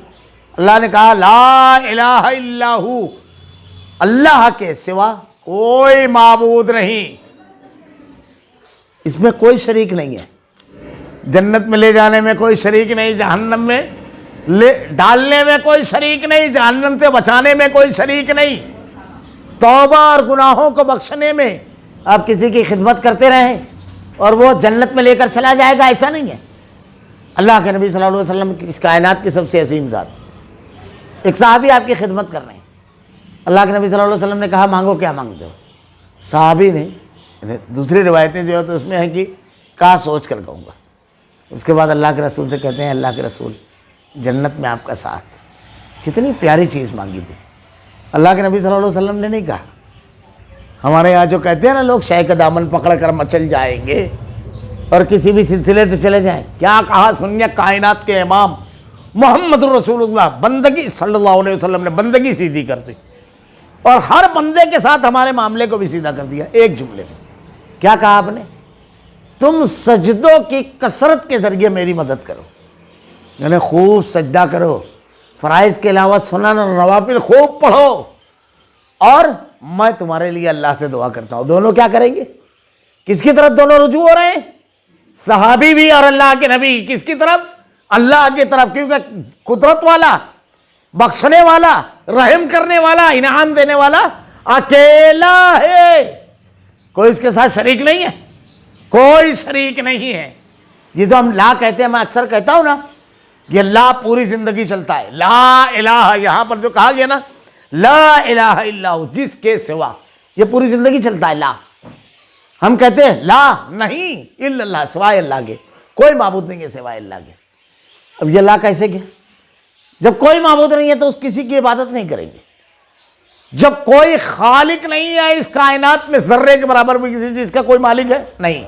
اللہ نے کہا لا الہ الا ہو، اللہ کے سوا کوئی معبود نہیں، اس میں کوئی شریک نہیں ہے، جنت میں لے جانے میں کوئی شریک نہیں، جہنم میں ڈالنے میں کوئی شریک نہیں، جہنم سے بچانے میں کوئی شریک نہیں، توبہ اور گناہوں کو بخشنے میں آپ کسی کی خدمت کرتے رہیں اور وہ جنت میں لے کر چلا جائے گا، ایسا نہیں ہے۔ اللہ کے نبی صلی اللہ علیہ وسلم اس کائنات کی سب سے عظیم ذات، ایک صحابی آپ کی خدمت کر رہے ہیں، اللہ کے نبی صلی اللہ علیہ وسلم نے کہا مانگو کیا مانگتے ہو؟ صحابی نے، دوسری روایتیں جو ہے تو اس میں ہے کہ کہا سوچ کر کہوں گا۔ اس کے بعد اللہ کے رسول سے کہتے ہیں اللہ کے رسول جنت میں آپ کا ساتھ، کتنی پیاری چیز مانگی تھی۔ اللہ کے نبی صلی اللہ علیہ وسلم نے نہیں کہا، ہمارے یہاں جو کہتے ہیں نا لوگ شے کا دامن پکڑ کر مچل جائیں گے اور کسی بھی سلسلے سے چلے جائیں، کیا کہا سنیے، کائنات کے امام محمد رسول اللہ بندگی صلی اللہ علیہ وسلم نے بندگی سیدھی کر دی اور ہر بندے کے ساتھ ہمارے معاملے کو بھی سیدھا کر دیا ایک جملے میں۔ کیا کہا آپ نے؟ تم سجدوں کی کثرت کے ذریعے میری مدد کرو، یعنی خوب سجدہ کرو، فرائض کے علاوہ سنن اور نوافل خوب پڑھو، اور میں تمہارے لیے اللہ سے دعا کرتا ہوں۔ دونوں کیا کریں گے؟ کس کی طرف دونوں رجوع ہو رہے ہیں؟ صحابی بھی اور اللہ کے نبی کس کی طرف؟ اللہ کی طرف، کیونکہ قدرت والا، بخشنے والا، رحم کرنے والا، انعام دینے والا اکیلا ہے، کوئی اس کے ساتھ شریک نہیں ہے، کوئی شریک نہیں ہے۔ یہ جو ہم لا کہتے ہیں، میں اکثر کہتا ہوں نا، یہ لا پوری زندگی چلتا ہے، لا الہ، یہاں پر جو کہا گیا نا لا الہ الا ہو، جس کے سوا، یہ پوری زندگی چلتا ہے لا۔ ہم کہتے ہیں لا نہیں الا اللہ، سوائے اللہ کے کوئی معبود نہیں ہے سوائے اللہ کے۔ اب یہ لا کیسے گیا؟ جب کوئی معبود نہیں ہے تو اس کسی کی عبادت نہیں کریں گے، جب کوئی خالق نہیں ہے اس کائنات میں، ذرے کے برابر بھی کسی چیز کا کوئی مالک ہے نہیں،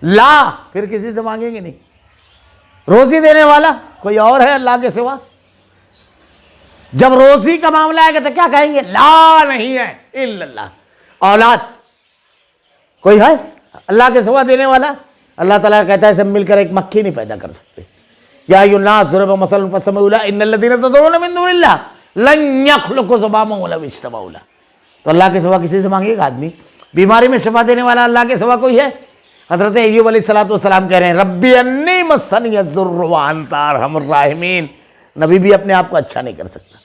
لا پھر کسی سے مانگیں گے نہیں۔ روزی دینے والا کوئی اور ہے اللہ کے سوا؟ جب روزی کا معاملہ آئے گا تو کیا کہیں گے؟ لا نہیں ہے الا اللہ۔ اولاد کوئی ہے اللہ کے سوا دینے والا؟ اللہ تعالیٰ کہتا ہے سب مل کر ایک مکھی نہیں پیدا کر سکتے۔ یا ایھا الناس ضرب مثلا فاستمعوا له ان الذين تدعون من دون الله لن يخلقوا ذبابا ولو اجتمعوا له۔ تو اللہ کے سوا کسی سے مانگے گا آدمی؟ بیماری میں شفا دینے والا اللہ کے سوا کوئی ہے؟ حضرت ایوب علیہ السلام کہہ رہے ہیں ربی انی مسنی الضر وانت ارحم الراحمین، نبی بھی اپنے آپ کو اچھا نہیں کر سکتا۔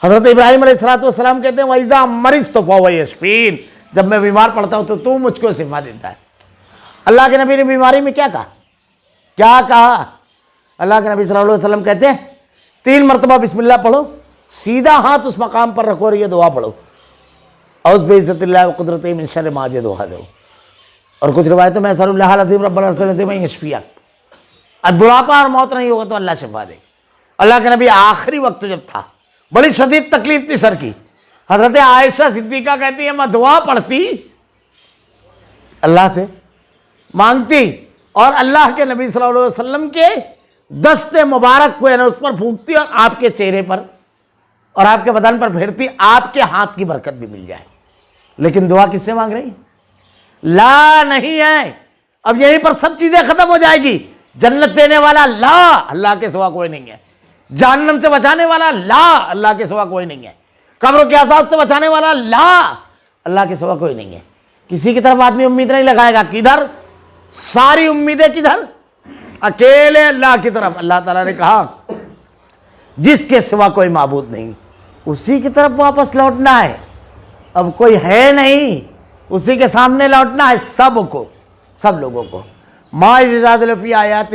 حضرت ابراہیم علیہ السلام کہتے ہیں وَإِذَا مَرِضْتُ فَهُوَ يَشْفِينِ، جب میں بیمار پڑتا ہوں تو مجھ کو شفا دیتا ہے۔ اللہ کے نبی نے بیماری میں کیا کہا؟ کیا کہا؟ اللہ کے نبی صلی اللہ علیہ وسلم کہتے ہیں 3 مرتبہ بسم اللہ پڑھو، سیدھا ہاتھ اس مقام پر رکھو اور یہ دعا پڑھو، اعوذ بعزت اللہ وقدرتہ من شر ما اجد وحذر۔ اور کچھ روایتوں میں اسأل اللہ العظیم رب العرش العظیم ان یشفیک، اب بڑھاپا اور موت نہیں ہوگا تو اللہ شفا دے۔ اللہ کے نبی آخری وقت جب تھا، بڑی شدید تکلیف تھی سر کی، حضرت عائشہ صدیقہ کہتی ہے میں دعا پڑھتی، اللہ سے مانگتی، اور اللہ کے نبی صلی اللہ علیہ وسلم کے دست مبارک کو اس پر پھونکتی اور آپ کے چہرے پر اور آپ کے بدن پر پھیرتی، آپ کے ہاتھ کی برکت بھی مل جائے۔ لیکن دعا کس سے مانگ رہی؟ لا نہیں ہے، اب یہیں پر سب چیزیں ختم ہو جائے گی. جنت دینے والا اللہ، اللہ کے سوا کوئی نہیں ہے. جہنم سے بچانے والا اللہ، اللہ کے سوا کوئی نہیں ہے. قبر کے عذاب سے بچانے والا اللہ، اللہ کے سوا کوئی نہیں ہے. کسی کی طرف آدمی امید نہیں لگائے گا. کدھر؟ ساری امیدیں کدھر؟ اکیلے اللہ کی طرف. اللہ تعالیٰ نے کہا جس کے سوا کوئی معبود نہیں، اسی کی طرف واپس لوٹنا ہے. اب کوئی ہے نہیں، اسی کے سامنے لوٹنا ہے سب کو، سب لوگوں کو. ما یجادل فی آیات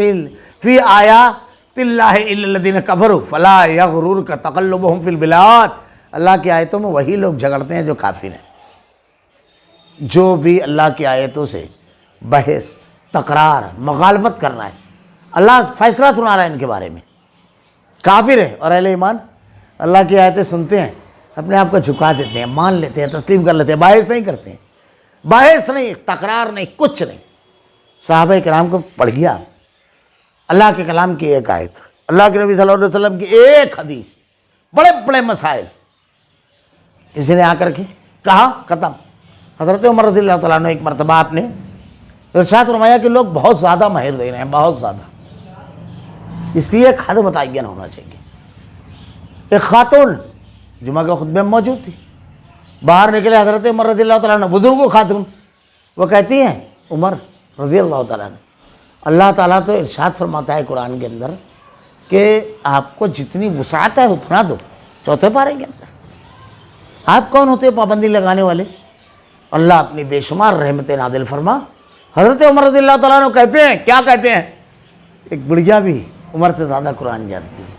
اللہ الا الذین کفروا فلا یغررک تقلبہم فی البلاد. اللہ کی آیتوں میں وہی لوگ جھگڑتے ہیں جو کافر ہیں. جو بھی اللہ کی آیتوں سے بحث، تکرار، مخالفت کرنا ہے، اللہ فیصلہ سنا رہا ہے ان کے بارے میں، کافر ہے. اور اہل ایمان اللہ کی آیتیں سنتے ہیں، اپنے آپ کو جھکا دیتے ہیں، مان لیتے ہیں، تسلیم کر لیتے ہیں، بحث نہیں کرتے ہیں. بحث نہیں، تکرار نہیں، کچھ نہیں. صحابہ کرام کو پڑھ گیا اللہ کے کلام کی ایک آیت، اللہ کے نبی صلی اللہ علیہ وسلم کی ایک حدیث، بڑے بڑے مسائل، کسی نے آ کر کے کہا ختم. حضرت عمر رضی اللہ تعالیٰ عنہ ایک مرتبہ آپ نے ارشاد فرمایا کہ لوگ بہت زیادہ ماہر دے رہے ہیں، بہت زیادہ، اس لیے ایک حد متعین ہونا چاہیے. ایک خاتون جمعہ کے خطبے میں موجود تھی، باہر نکلے حضرت عمر رضی اللہ تعالیٰ عنہ، بزرگ خاتون، وہ کہتی ہیں عمر رضی اللہ تعالیٰ عنہ، اللہ تعالیٰ تو ارشاد فرماتا ہے قرآن کے اندر کہ آپ کو جتنی وسعت ہے اتنا دو، چوتھے پارے کے اندر. آپ کون ہوتے ہیں پابندی لگانے والے؟ اللہ اپنی بے شمار رحمتیں نازل فرما. حضرت عمر رضی اللہ تعالیٰ عنہ کہتے ہیں، کیا کہتے ہیں؟ ایک بڑھیا بھی عمر سے زیادہ قرآن جانتی ہے.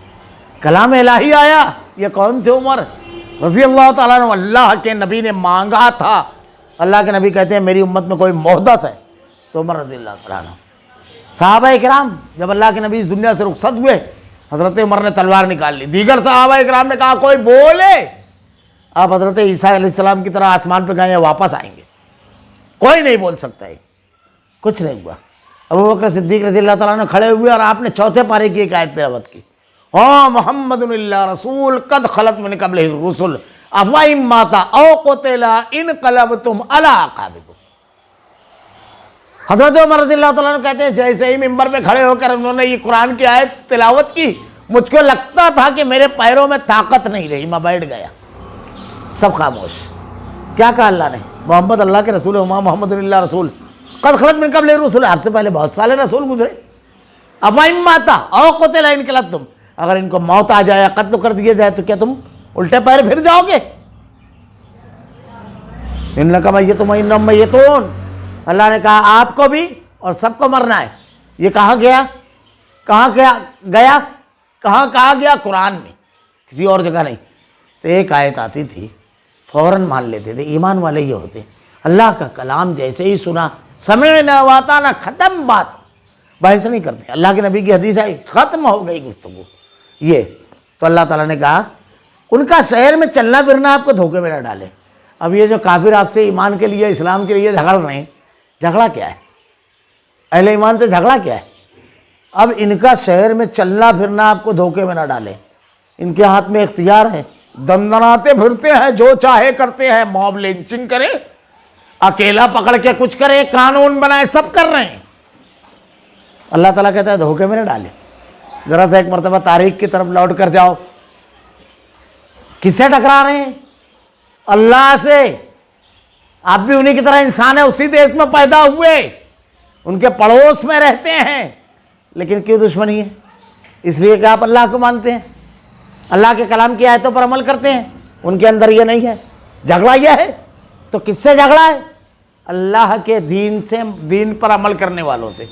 کلام الہی آیا، یہ کون تھے؟ عمر رضی اللہ تعالیٰ عنہ. اللہ کے نبی نے مانگا تھا، اللہ کے نبی کہتے ہیں میری امت میں کوئی محدث ہے تو عمر رضی اللہ تعالیٰ عنہ. صحابہ کرام جب اللہ کے نبی اس دنیا سے رخصت ہوئے، حضرت عمر نے تلوار نکال لی. دیگر صحابہ کرام نے کہا کوئی بولے، آپ حضرت عیسیٰ علیہ السلام کی طرح آسمان پہ گئے یا واپس آئیں گے؟ کوئی نہیں بول سکتا ہے. کچھ نہیں ہوا. ابو بکر صدیق رضی اللہ تعالیٰ عنہ کھڑے ہوئے اور آپ نے چوتھے پارے کی ایک آیت تلاوت کی، ہاں محمد اللہ رسول قد خلت من قبلہ الرسل افإن مات او قتل انقلبتم علی اعقابکم. حضرت عمر رضی اللہ تعالیٰ عنہ کہتے ہیں جیسے ہی ممبر پہ کھڑے ہو کر انہوں نے یہ قرآن کی آیت تلاوت کی، مجھ کو لگتا تھا کہ میرے پیروں میں طاقت نہیں رہی، میں بیٹھ گیا. سب خاموش. کیا کہا اللہ نے؟ محمد اللہ کے رسول ہے، محمد اللہ رسول قد خلت من قبل الرسل، آپ سے پہلے بہت سارے رسول گزرے. افإن مات او قتل انقلبتم، اگر ان کو موت آ جائے، قتل کر دیا جائے تو کیا تم الٹے پیر پھر جاؤ گے؟ انک میت وانہم میتون. اللہ نے کہا آپ کو بھی اور سب کو مرنا ہے. یہ کہاں گیا؟ کہاں گیا؟ کہاں کہا گیا؟ قرآن میں، کسی اور جگہ نہیں. تو ایک آیت آتی تھی فوراً مان لیتے تھے. ایمان والے یہ ہوتے، اللہ کا کلام جیسے ہی سنا سمعنا واطعنا، ختم بات، بحث نہیں کرتے. اللہ کے نبی کی حدیث آئی، ختم ہو گئی گفتگو. یہ تو اللہ تعالیٰ نے کہا ان کا شہر میں چلنا پھرنا آپ کو دھوکے میں نہ ڈالے. اب یہ جو کافر آپ سے ایمان کے لیے، اسلام کے لیے جھگڑ رہے ہیں، جھگڑا کیا ہے؟ اہل ایمان سے جھگڑا کیا ہے؟ اب ان کا شہر میں چلنا پھرنا آپ کو دھوکے میں نہ ڈالے. ان کے ہاتھ میں اختیار ہے، دندناتے پھرتے ہیں، جو چاہے کرتے ہیں، موب لنچنگ کرے، اکیلا پکڑ کے کچھ کرے، قانون بنائے، سب کر رہے ہیں. اللہ تعالیٰ کہتا ہے دھوکے میں نہ ڈالے. ذرا سا ایک مرتبہ تاریخ کی طرف لوٹ کر جاؤ. کس سے ٹکرا رہے ہیں؟ اللہ سے. آپ بھی انہی کی طرح انسان ہیں، اسی دیش میں پیدا ہوئے، ان کے پڑوس میں رہتے ہیں، لیکن کیوں دشمنی ہے؟ اس لیے کہ آپ اللہ کو مانتے ہیں، اللہ کے کلام کی آیتوں پر عمل کرتے ہیں. ان کے اندر یہ نہیں ہے. جھگڑا یہ ہے تو کس سے جھگڑا ہے؟ اللہ کے دین سے، دین پر عمل کرنے والوں سے،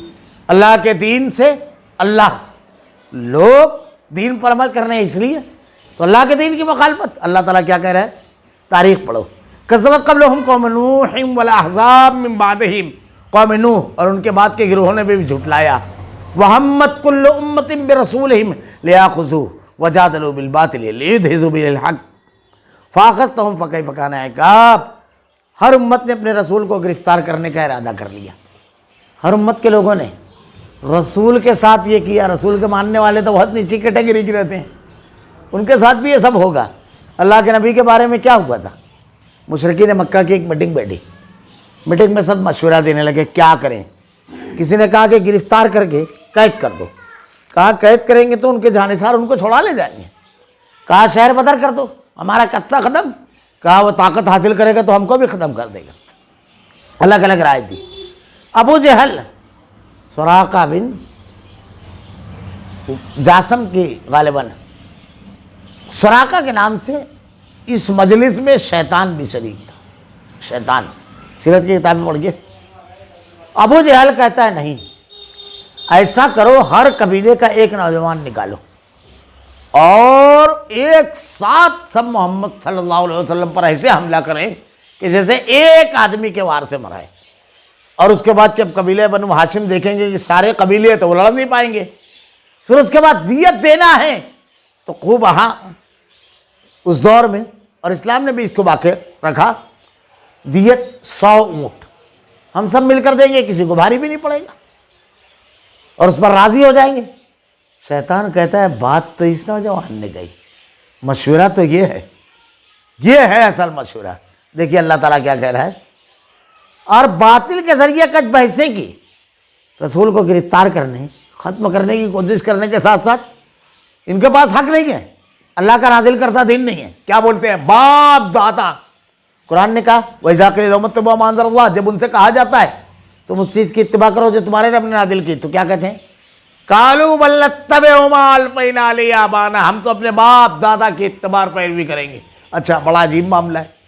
اللہ کے دین سے، اللہ سے. لوگ دین پر عمل کرنے ہیں اس لیے تو اللہ کے دین کی مخالفت. اللہ تعالیٰ کیا کہہ رہا ہے؟ تاریخ پڑھو. کذبت قبلہم قوم نوح والاحزاب من بعدہم، قوم نوح اور ان کے بعد کے گروہوں نے بھی جھٹلایا. وہمت کل امت برسولہم لیاخذوہ وجادلوا بالباطل لیدحضوا به الحق فاخذتہم فکیف کان عقاب. ہر امت نے اپنے رسول کو گرفتار کرنے کا ارادہ کر لیا. ہر امت کے لوگوں نے رسول کے ساتھ یہ کیا. رسول کے ماننے والے تو بہت نیچی کیٹیگری کے رہتے ہیں، ان کے ساتھ بھی یہ سب ہوگا. اللہ کے نبی کے بارے میں کیا ہوا تھا؟ مشرکین مکہ کی ایک میٹنگ بیٹھی. میٹنگ میں سب مشورہ دینے لگے کیا کریں. کسی نے کہا کہ گرفتار کر کے قید کر دو، کہا قید کریں گے تو ان کے جانثار ان کو چھوڑا لے جائیں گے، کہا شہر بدر کر دو ہمارا قصہ ختم، کہا وہ طاقت حاصل کرے گا تو ہم کو بھی ختم کر دے گا۔ الگ الگ رائے دی۔ ابو جہل سراقہ بن جاسم کی غالباً سراقہ کے نام سے اس مجلس میں شیطان بھی شریک تھا، شیطان، سیرت کی کتابیں پڑھ گئے۔ ابو جہل کہتا ہے نہیں، ایسا کرو ہر قبیلے کا ایک نوجوان نکالو اور ایک ساتھ سب محمد صلی اللہ علیہ وسلم پر ایسے حملہ کریں کہ جیسے ایک آدمی کے وار سے مرائے، اور اس کے بعد جب قبیلے بنو ہاشم دیکھیں گے کہ سارے قبیلے تو وہ لڑ نہیں پائیں گے، پھر اس کے بعد دیت دینا ہے تو خوب وہاں اس دور میں، اور اسلام نے بھی اس کو واقع رکھا، دیت 100 اونٹ ہم سب مل کر دیں گے، کسی کو بھاری بھی نہیں پڑے گا، اور اس پر راضی ہو جائیں گے۔ شیطان کہتا ہے بات تو اس نوجوان نے کہی، مشورہ تو یہ ہے اصل مشورہ۔ دیکھیے اللہ تعالیٰ کیا کہہ رہا ہے، اور باطل کے ذریعے کچھ بحثیں کی، رسول کو گرفتار کرنے، ختم کرنے کی کوشش کرنے کے ساتھ ساتھ ان کے پاس حق نہیں ہے، اللہ کا نازل کرتا دین نہیں ہے۔ کیا بولتے ہیں؟ باپ دادا۔ قرآن نے کہا وَإِذَا قِيلَ لَهُمُ اتَّبِعُوا مَا أَنزَلَ اللَّهُ، جب ان سے کہا جاتا ہے تم اس چیز کی اتباع کرو جو تمہارے رب نے نازل کی، تو کیا کہتے ہیں؟ قَالُوا بَلْ نَتَّبِعُ مَا أَلْفَيْنَا عَلَيْهِ آبَاءَنَا، ہم تو اپنے باپ دادا کی اتباع پیروی کریں گے۔ اچھا، بڑا عجیب معاملہ ہے۔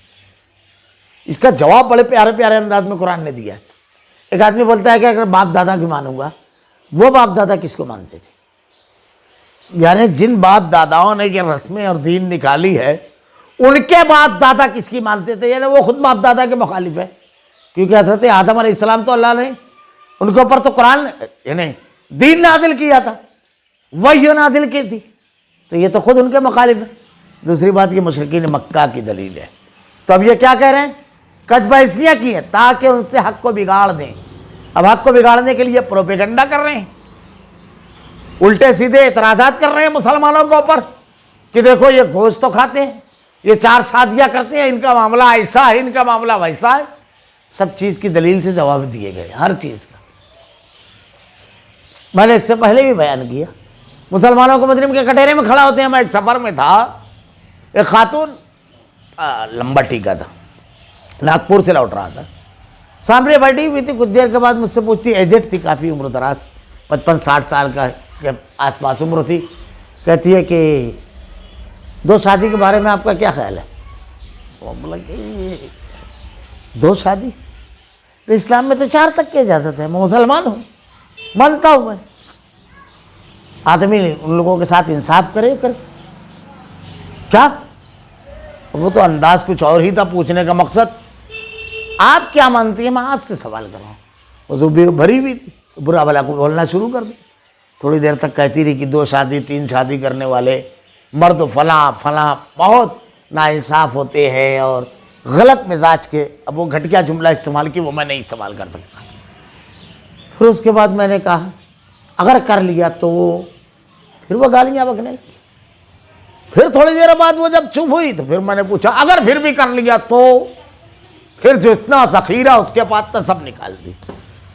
اس کا جواب بڑے پیارے پیارے انداز میں قرآن نے دیا ہے۔ ایک آدمی بولتا ہے کہ اگر باپ دادا کی مانوں گا، وہ باپ دادا کس کو مانتے تھے؟ یعنی جن باپ داداؤں نے یہ رسمیں اور دین نکالی ہے، ان کے باپ دادا کس کی مانتے تھے؟ یعنی وہ خود باپ دادا کے مخالف ہے، کیونکہ حضرت آدم علیہ السلام تو اللہ نے ان کے اوپر تو قرآن یعنی دین نازل کیا تھا، وحی نازل کی تھی، تو یہ تو خود ان کے مخالف ہے۔ دوسری بات یہ مشرکین مکہ کی دلیل ہے۔ تو اب یہ کیا کہہ رہے ہیں؟ کچھ بحثیاں کی ہیں تاکہ ان سے حق کو بگاڑ دیں۔ اب حق کو بگاڑنے کے لیے پروپیگنڈا کر رہے ہیں، الٹے سیدھے اعتراضات کر رہے ہیں مسلمانوں کے اوپر کہ دیکھو یہ گوشت تو کھاتے ہیں، یہ 4 شادیاں کرتے ہیں، ان کا معاملہ ایسا ہے، ان کا معاملہ ویسا ہے۔ سب چیز کی دلیل سے جواب دیے گئے، ہر چیز کا۔ میں نے اس سے پہلے بھی بیان کیا، مسلمانوں کو مجرم کے کٹہرے میں کھڑا ہوتے ہیں۔ میں ایک سفر میں تھا، ایک خاتون لمبا ٹیکا تھا، ناگپور سے لوٹ رہا تھا، سامنے بیٹھی ہوئی تھی، کچھ دیر کے بعد مجھ سے پوچھتی، ایجڈ تھی کافی، عمر دراز 55-60 سال کا کے آس پاس عمر تھی، کہتی ہے کہ 2 شادی کے بارے میں آپ کا کیا خیال ہے؟ وہ بولا کہ 2 شادی؟ اسلام میں تو 4 تک کی اجازت ہے، میں مسلمان ہوں، مانتا ہوں میں۔ آدمی ان لوگوں کے ساتھ انصاف کرے کیا؟ وہ تو انداز کچھ اور ہی تھا پوچھنے کا مقصد، آپ کیا مانتی ہیں؟ میں آپ سے سوال کر رہا ہوں۔ وہ زبیر بھری ہوئی تھی، برا بھلا کو بولنا شروع کر دی۔ تھوڑی دیر تک کہتی رہی کہ 2 شادی 3 شادی کرنے والے مرد فلاں فلاں بہت ناانصاف ہوتے ہیں اور غلط مزاج کے۔ اب وہ گھٹیا جملہ استعمال کی، وہ میں نہیں استعمال کر سکتا۔ پھر اس کے بعد میں نے کہا اگر کر لیا تو؟ پھر وہ گالیاں بکنے لگی۔ پھر تھوڑی دیر بعد وہ جب چپ ہوئی تو پھر میں نے پوچھا اگر پھر بھی کر لیا تو؟ پھر جو اتنا ذخیرہ اس کے بعد تو سب نکال دی۔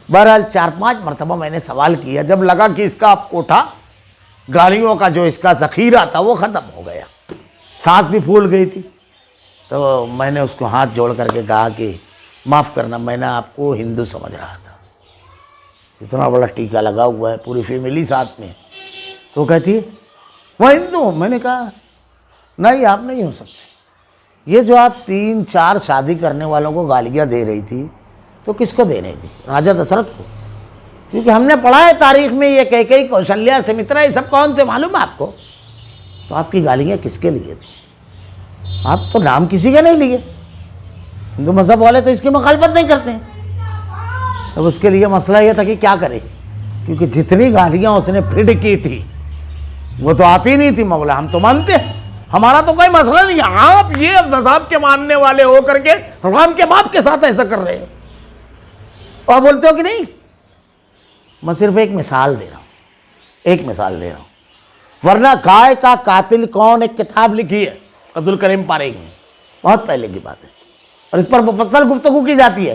بہرحال 4-5 مرتبہ میں نے سوال کیا، جب لگا کہ اس کا اب کوٹھا گالیوں کا جو اس کا ذخیرہ تھا وہ ختم ہو گیا، سانس بھی پھول گئی تھی، تو میں نے اس کو ہاتھ جوڑ کر کے کہا کہ معاف کرنا، میں نے آپ کو ہندو سمجھ رہا تھا، اتنا بڑا ٹیکا لگا ہوا ہے، پوری فیملی ساتھ میں۔ تو کہتی ہے میں ہندو ہوں۔ میں نے کہا نہیں، آپ نہیں ہو سکتے۔ یہ جو آپ 3-4 شادی کرنے والوں کو گالیاں دے رہی تھی تو کس کو دے رہی تھی؟ راجہ دشرتھ کو، کیونکہ ہم نے پڑھا ہے تاریخ میں یہ کیکئی، کوشلیہ، سمترا، یہ سب کون تھے معلوم ہے آپ کو؟ تو آپ کی گالیاں کس کے لیے تھیں؟ آپ تو نام کسی کے نہیں لیے۔ ہندو مذہب والے تو اس کی مخالفت نہیں کرتے ہیں۔ اب اس کے لیے مسئلہ یہ تھا کہ کیا کرے، کیونکہ جتنی گالیاں اس نے پھڑ کی تھی وہ تو آتی نہیں تھی۔ مولا ہم تو مانتے ہیں، ہمارا تو کوئی مسئلہ نہیں ہے، آپ یہ مذہب کے ماننے والے ہو کر کے رام کے باپ کے ساتھ ایسا کر رہے ہیں اور بولتے ہو کہ نہیں۔ میں صرف ایک مثال دے رہا ہوں، ورنہ گائے کا قاتل کون ایک کتاب لکھی ہے عبدالکریم پاریک نے، بہت پہلے کی بات ہے، اور اس پر مفصل گفتگو کی جاتی ہے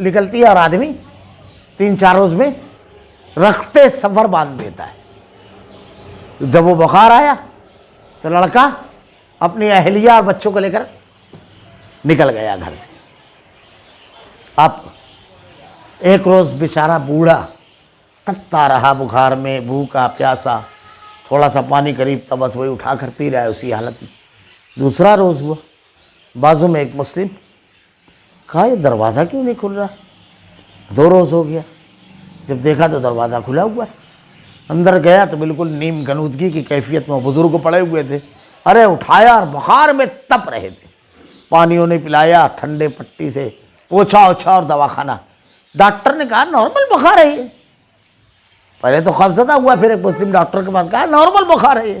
نکلتی ہے اور آدمی 3-4 روز میں رختے سفر باندھ دیتا ہے۔ جب وہ بخار آیا تو لڑکا اپنی اہلیہ اور بچوں کو لے کر نکل گیا گھر سے۔ اب ایک روز بیچارہ بوڑھا تپتا رہا بخار میں، بھوکا پیاسا، تھوڑا سا پانی قریب تھا، بس وہی اٹھا کر پی رہا ہے اسی حالت میں۔ دوسرا روز ہوا، بازو میں ایک مسلم، کہا یہ دروازہ کیوں نہیں کھل رہا؟ 2 روز ہو گیا، جب دیکھا تو دروازہ کھلا ہوا ہے۔ اندر گیا تو بالکل نیم غنودگی کی کیفیت میں بزرگ پڑے ہوئے تھے۔ ارے اٹھایا اور بخار میں تپ رہے تھے، پانیوں نے پلایا، ٹھنڈے پٹی سے پوچھا اوچھا اور دواخانہ۔ ڈاکٹر نے کہا نارمل بخار ہے یہ۔ پہلے تو خوفزدہ ہوا، پھر ایک مسلم ڈاکٹر کے پاس کہا نارمل بخار ہے یہ۔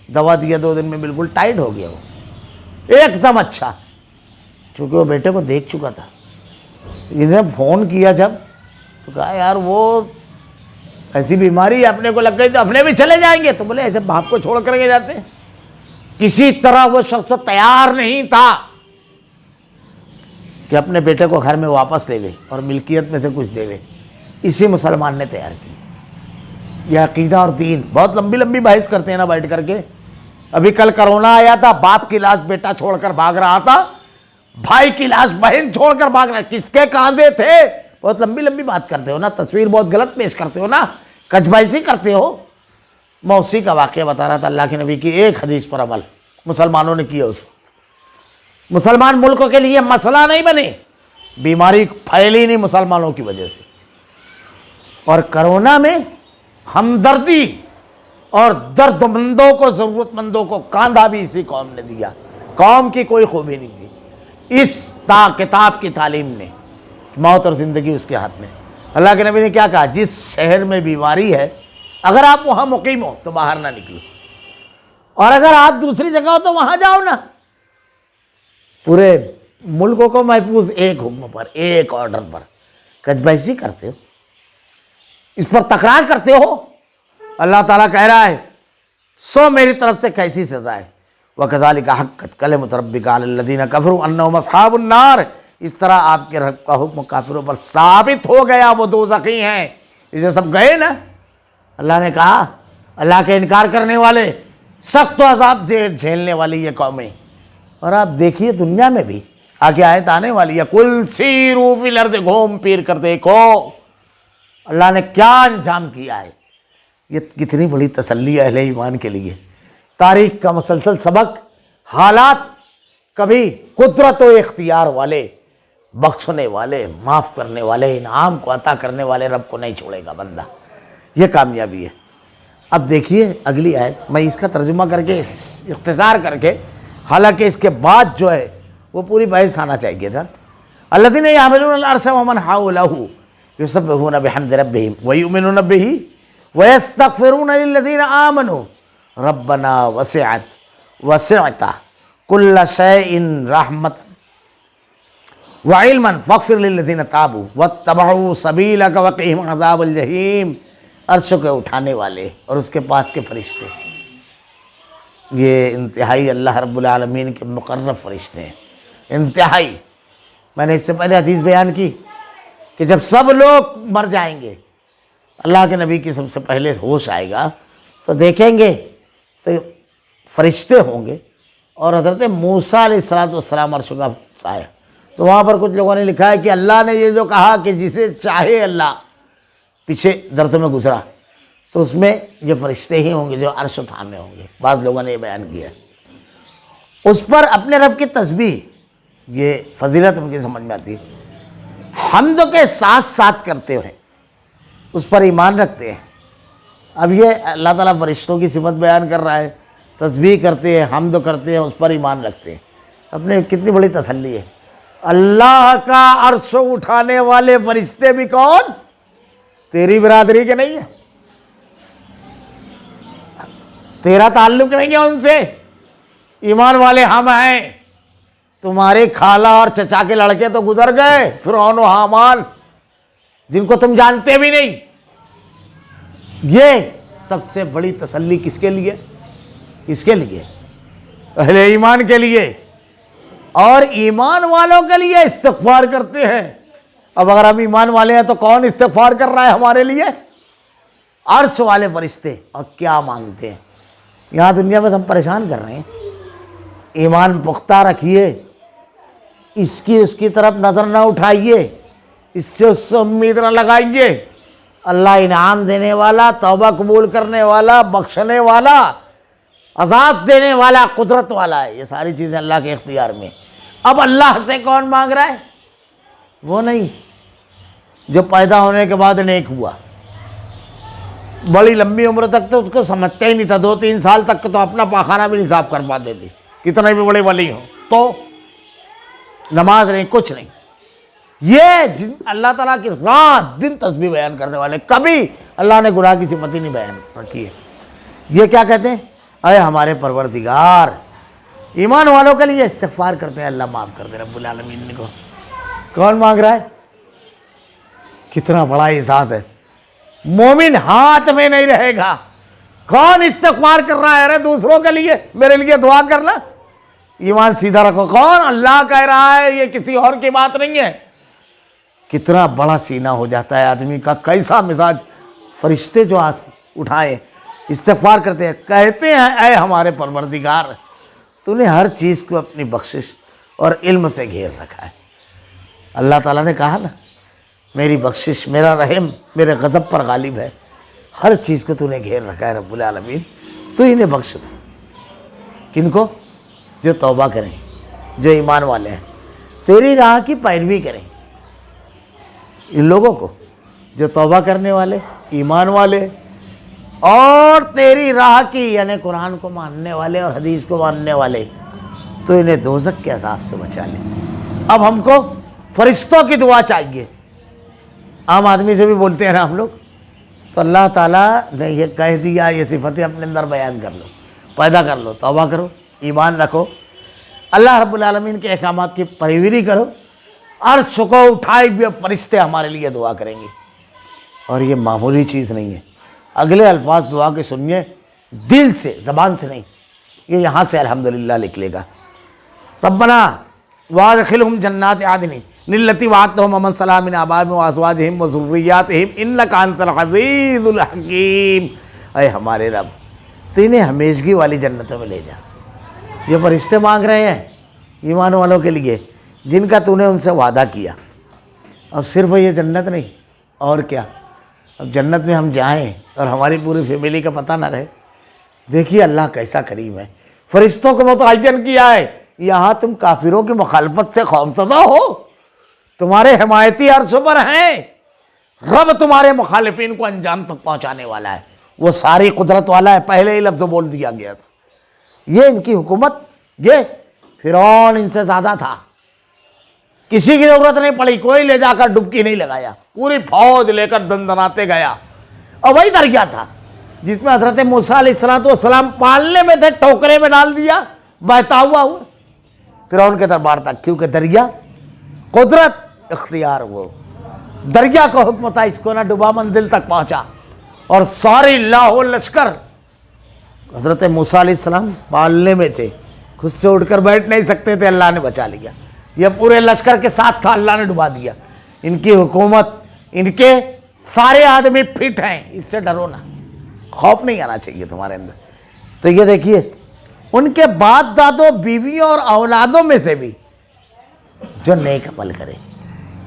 دوا دیا، 2 دن میں بالکل ٹائٹ ہو گیا، وہ ایک دم اچھا۔ چونکہ وہ بیٹے کو دیکھ چکا تھا، انہیں فون کیا جب تو کہا یار وہ ایسی بیماری اپنے کو لگ گئی تو اپنے بھی چلے جائیں گے۔ تو بولے ایسے باپ کو چھوڑ کر کے جاتے ہیں؟ کسی طرح وہ شخص تیار نہیں تھا کہ اپنے بیٹے کو گھر میں واپس لے لے اور ملکیت میں سے کچھ دے لے۔ اسی مسلمان نے تیار کی۔ یہ عقیدہ اور دین بہت لمبی لمبی بحث کرتے ہیں نا بیٹھ کر کے۔ ابھی کل کرونا آیا تھا، باپ کی لاش بیٹا چھوڑ کر بھاگ رہا تھا، بھائی کی لاش بہن چھوڑ کر بھاگ رہا، کس کے کاندھے تھے؟ بہت لمبی لمبی بات کرتے ہو نا، تصویر بہت غلط پیش کرتے ہو نا، کچبائسی کرتے ہو۔ میں اسی کا واقعہ بتا رہا تھا، اللہ کے نبی کی ایک حدیث پر عمل مسلمانوں نے کیا اس وقت۔ مسلمان ملکوں کے لیے مسئلہ نہیں بنے، بیماری پھیلی نہیں مسلمانوں کی وجہ سے۔ اور کرونا میں ہمدردی اور درد مندوں کو، ضرورت مندوں کو کاندھا بھی اسی قوم نے دیا۔ قوم کی کوئی خوبی نہیں تھی اس کتاب کی تعلیم میں، موت اور زندگی اس کے ہاتھ میں۔ اللہ کے نبی نے کیا کہا؟ جس شہر میں بیماری ہے اگر آپ وہاں مقیم ہو تو باہر نہ نکلو، اور اگر آپ دوسری جگہ ہو تو وہاں جاؤ نا۔ پورے ملکوں کو محفوظ ایک حکم پر، ایک آرڈر پر کچبیسی کرتے ہو، اس پر تکرار کرتے ہو۔ اللہ تعالیٰ کہہ رہا ہے سو میری طرف سے کیسی سزا ہے۔ وَكَذَلِكَ حَقَّتْ كَلِمَةُ رَبِّكَ عَلَى الَّذِينَ كَفَرُوا أَنَّهُمْ أَصْحَابُ النَّارِ۔ اس طرح آپ کے رب کا حکم کافروں پر ثابت ہو گیا، وہ دوزخی ہیں۔ یہ جو سب گئے نا، اللہ نے کہا اللہ کے انکار کرنے والے، سخت و عذاب جھیلنے والی یہ قومیں۔ اور آپ دیکھیے دنیا میں بھی آگے آیت آنے والی ہے، قُلْ سِیرُوا فِی الْأَرْضِ، گھوم پھر کر دیکھو اللہ نے کیا انجام کیا ہے۔ یہ کتنی بڑی تسلی ہے اہل ایمان کے لیے۔ تاریخ کا مسلسل سبق، حالات کبھی قدرت و اختیار والے، بخشنے والے، معاف کرنے والے، انعام کو عطا کرنے والے رب کو نہیں چھوڑے گا بندہ، یہ کامیابی ہے۔ اب دیکھیے اگلی آیت، میں اس کا ترجمہ کر کے اختصار کر کے، حالانکہ اس کے بعد جو ہے وہ پوری بحث آنا چاہیے تھا۔ الذین یحملون العرش ومن حولہ یسبحون بحمد ربہم ویؤمنون بہ ویستغفرون للذین آمنوا ربنا وسعت کل شیء رحمۃ وعلما فاغفر للذین تابوا واتبعوا سبیلک وقہم عذاب الجحیم۔ عرش کے اٹھانے والے اور اس کے پاس کے فرشتے، یہ انتہائی اللہ رب العالمین کے مقرب فرشتے ہیں، انتہائی۔ میں نے اس سے پہلے حدیث بیان کی کہ جب سب لوگ مر جائیں گے، اللہ کے نبی کی سب سے پہلے ہوش آئے گا تو دیکھیں گے تو فرشتے ہوں گے اور حضرت موسیٰ علیہ السلام عرش کا سایہ۔ تو وہاں پر کچھ لوگوں نے لکھا ہے کہ اللہ نے یہ جو کہا کہ جسے چاہے اللہ، پیچھے درس میں گزرا تو اس میں یہ فرشتے ہی ہوں گے جو عرش تھامے ہوں گے، بعض لوگوں نے یہ بیان کیا۔ اس پر اپنے رب کی تسبیح، یہ فضیلت ان کی سمجھ میں آتی ہے، حمد کے ساتھ ساتھ کرتے ہوئے اس پر ایمان رکھتے ہیں۔ اب یہ اللہ تعالیٰ فرشتوں کی صفت بیان کر رہا ہے، تسبیح کرتے ہیں، حمد کرتے ہیں، اس پر ایمان رکھتے ہیں۔ اپنے کتنی بڑی تسلی ہے۔ اللہ کا عرش اٹھانے والے فرشتے بھی کون؟ تیری برادری کے نہیں ہیں، تیرا تعلق نہیں ہے ان سے، ایمان والے ہم ہیں۔ تمہارے خالہ اور چچا کے لڑکے تو گزر گئے، فرعون و حامان، جن کو تم جانتے بھی نہیں۔ یہ سب سے بڑی تسلی کس کے لیے؟ اس کے لیے، اہل ایمان کے لیے۔ اور ایمان والوں کے لیے استغفار کرتے ہیں، اب اگر ہم ایمان والے ہیں تو کون استغفار کر رہا ہے ہمارے لیے؟ عرش والے فرشتے. اور کیا مانگتے ہیں؟ یہاں دنیا میں ہم پریشان کر رہے ہیں. ایمان پختہ رکھیے، اس کی طرف نظر نہ اٹھائیے، اس سے امید نہ لگائیے. اللہ انعام دینے والا، توبہ قبول کرنے والا، بخشنے والا، عذاب دینے والا، قدرت والا ہے. یہ ساری چیزیں اللہ کے اختیار میں. اب اللہ سے کون مانگ رہا ہے؟ وہ نہیں جو پیدا ہونے کے بعد نیک ہوا، بڑی لمبی عمر تک تو اس کو سمجھتے ہی نہیں تھا. 2-3 سال تک تو اپنا پاخانہ بھی نہیں صاف کر پاتے تھے، کتنے بھی بڑے ولی ہوں. تو نماز نہیں، کچھ نہیں. یہ اللہ تعالیٰ کی رات دن تسبیح بیان کرنے والے، کبھی اللہ نے گناہ کی صفت ہی نہیں بیان رکھی ہے. یہ کیا کہتے ہیں؟ اے ہمارے پروردگار. ایمان والوں کے لیے استغفار کرتے ہیں، اللہ معاف کر دے رب العالمین کو. کون مانگ رہا ہے؟ کتنا بڑا احساس ہے. مومن ہاتھ میں نہیں رہے گا. کون استغفار کر رہا ہے؟ ارے دوسروں کے لیے، میرے لیے دعا کرنا. ایمان سیدھا رکھو. کون؟ اللہ کہہ رہا ہے، یہ کسی اور کی بات نہیں ہے. کتنا بڑا سینہ ہو جاتا ہے آدمی کا، کیسا مزاج. فرشتے جو اٹھائے استغفار کرتے ہیں، کہتے ہیں اے ہمارے پروردگار، تو نے ہر چیز کو اپنی بخشش اور علم سے گھیر رکھا ہے. اللہ تعالیٰ نے کہا نا، میری بخشش، میرا رحم میرے غضب پر غالب ہے. ہر چیز کو تو نے گھیر رکھا ہے رب العالمین. تو انہیں بخش دے. کن کو؟ جو توبہ کریں، جو ایمان والے ہیں، تیری راہ کی پیروی کریں. ان لوگوں کو جو توبہ کرنے والے، ایمان والے اور تیری راہ کی یعنی قرآن کو ماننے والے اور حدیث کو ماننے والے، تو انہیں دوزخ کے عذاب سے بچا لے. اب ہم کو فرشتوں کی دعا چاہیے. عام آدمی سے بھی بولتے ہیں نا ہم لوگ. تو اللہ تعالیٰ نے یہ کہہ دیا، یہ صفتیں اپنے اندر بیان کر لو، پیدا کر لو، توبہ کرو، ایمان رکھو، اللہ رب العالمین کے احکامات کی پیروی کرو. عرش کو اٹھائے ہوئے فرشتے ہمارے لیے دعا کریں گے. اور یہ معمولی چیز نہیں ہے. اگلے الفاظ دعا کے سنیے، دل سے، زبان سے نہیں. یہ یہاں سے الحمدللہ لکھ لے گا. ربنا وادخلہم جنات عدن التی وعدتہم ومن صلح من آبائہم وازواجہم وذریاتہم انک انت العزیز الحکیم. اے ہمارے رب، تو انہیں ہمیشگی والی جنتوں میں لے جا. یہ فرشتے مانگ رہے ہیں ایمان والوں کے لیے جن کا تو نے ان سے وعدہ کیا. اب صرف یہ جنت نہیں، اور کیا. اب جنت میں ہم جائیں اور ہماری پوری فیملی کا پتہ نہ رہے. دیکھیے اللہ کیسا کریم ہے. فرشتوں کو متعین کیا ہے. یہاں تم کافروں کی مخالفت سے خوفزدہ ہو، تمہارے حمایتی عرش پر ہیں. رب تمہارے مخالفین کو انجام تک پہنچانے والا ہے. وہ ساری قدرت والا ہے. پہلے ہی لفظ بول دیا گیا تھا. یہ ان کی حکومت، یہ فرعون ان سے زیادہ تھا. کسی کی ضرورت نہیں پڑی، کوئی لے جا کر ڈبکی نہیں لگایا. پوری فوج لے کر دندناتے گیا. اور وہی دریا تھا جس میں حضرت موسیٰ علیہ السلام پالنے میں تھے، ٹوکرے میں ڈال دیا، بہتا ہوا فرعون کے دربار تک. کیونکہ دریا قدرت اختیار، وہ دریا کا حکم تھا اس کو نہ ڈبا، منزل تک پہنچا. اور ساری لاہور لشکر حضرت موسیٰ علیہ السلام پالنے میں تھے، خود سے اٹھ کر بیٹھ نہیں سکتے تھے، اللہ نے بچا لیا. یہ پورے لشکر کے ساتھ تھا، اللہ نے ڈبا دیا. ان کی حکومت، ان کے سارے آدمی فٹ ہیں. اس سے ڈرو نہ، خوف نہیں آنا چاہیے تمہارے اندر. تو یہ دیکھیے ان کے باپ دادوں، بیویوں اور اولادوں میں سے بھی جو نیک عمل کرے،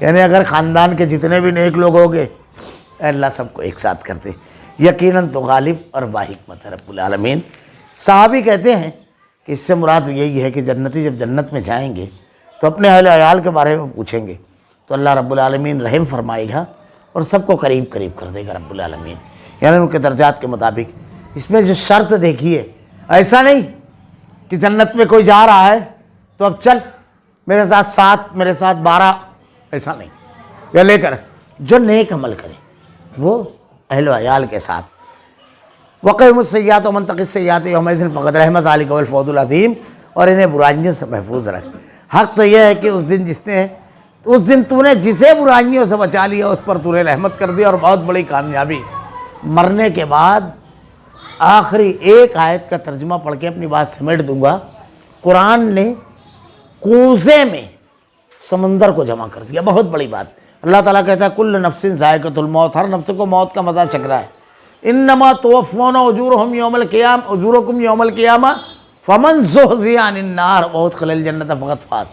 یعنی اگر خاندان کے جتنے بھی نیک لوگ ہوگے، اللہ سب کو ایک ساتھ کرتے. یقیناً تو غالب اور باحکمت ہے رب العالمین. صحابی کہتے ہیں کہ اس سے مراد یہی ہے کہ جنتی جب جنت میں جائیں گے تو اپنے اہل عیال کے بارے میں پوچھیں گے تو اللہ رب العالمین رحم فرمائے گا اور سب کو قریب قریب کر دے گا رب العالمین، یعنی ان کے درجات کے مطابق. اس میں جو شرط دیکھیے، ایسا نہیں کہ جنت میں کوئی جا رہا ہے تو اب چل میرے ساتھ 7، میرے ساتھ 12، ایسا نہیں. یا لے کر جو نیک عمل کرے وہ اہل و عیال کے ساتھ. وقهم السیئات ومن تق السیئات یومئذ فقد رحم ذلک والفوز العظیم. اور انہیں برائیوں سے محفوظ رکھ. حق تو یہ ہے کہ اس دن تو نے جسے برائیوں سے بچا لیا اس پر تو نے رحمت کر دی. اور بہت بڑی کامیابی. مرنے کے بعد آخری ایک آیت کا ترجمہ پڑھ کے اپنی بات سمیٹ دوں گا. قرآن نے کوزے میں سمندر کو جمع کر دیا. بہت بڑی بات. اللہ تعالیٰ کہتا ہے کل نفس ذائقۃ الموت، ہر نفس کو موت کا مزہ چکھ رہا ہے. انما توفون اجورہم یوم القیامہ اجورکم یوم القیامہ فمن زحزح عن النار وادخل الجنۃ فقد فاز.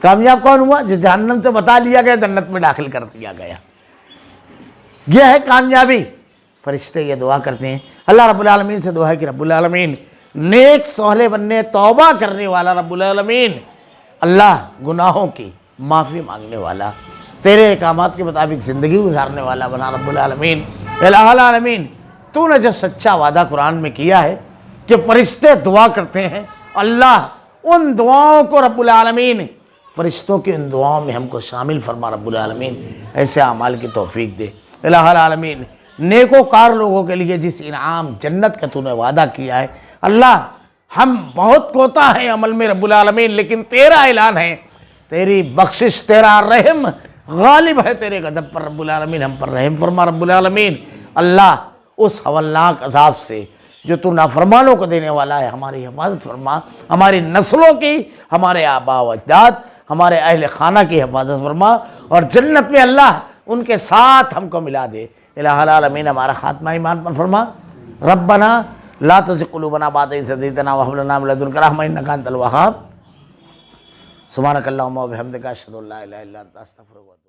کامیاب کون ہوا؟ جو جہنم سے بتا لیا گیا، جنت میں داخل کر دیا گیا. یہ ہے کامیابی. فرشتے یہ دعا کرتے ہیں، اللہ رب العالمین سے دعا ہے کہ رب العالمین نیک صالح بننے، توبہ کرنے والا رب العالمین، اللہ گناہوں کی معافی مانگنے والا، تیرے احکامات کے مطابق زندگی گزارنے والا بنا رب العالمین. الہ العالمین، تو نے جو سچا وعدہ قرآن میں کیا ہے کہ فرشتے دعا کرتے ہیں، اللہ ان دعاؤں کو رب العالمین، فرشتوں کی ان دعاؤں میں ہم کو شامل فرما رب العالمین. ایسے اعمال کی توفیق دے الہ العالمین. نیکوکار لوگوں کے لیے جس انعام جنت کا تو نے وعدہ کیا ہے، اللہ ہم بہت کوتا ہیں عمل میں رب العالمین، لیکن تیرا اعلان ہے، تیری بخشش، تیرا رحم غالب ہے تیرے غضب پر رب العالمین. ہم پر رحم فرما رب العالمین. اللہ اس ہولناک عذاب سے جو تو نافرمانوں کو دینے والا ہے، ہماری حفاظت فرما، ہماری نسلوں کی، ہمارے آباء و اجداد، ہمارے اہل خانہ کی حفاظت فرما، اور جنت میں اللہ ان کے ساتھ ہم کو ملا دے. الہ العالمین ہمارا خاتمہ ایمان پر فرما. ربنا لا تزغ قلوبنا بعد إذ هديتنا وهب لنا من لدنك رحمة إنك أنت الوهاب. سبحانك اللهم وبحمدك أشهد أن لا إله إلا أنت أستغفرك.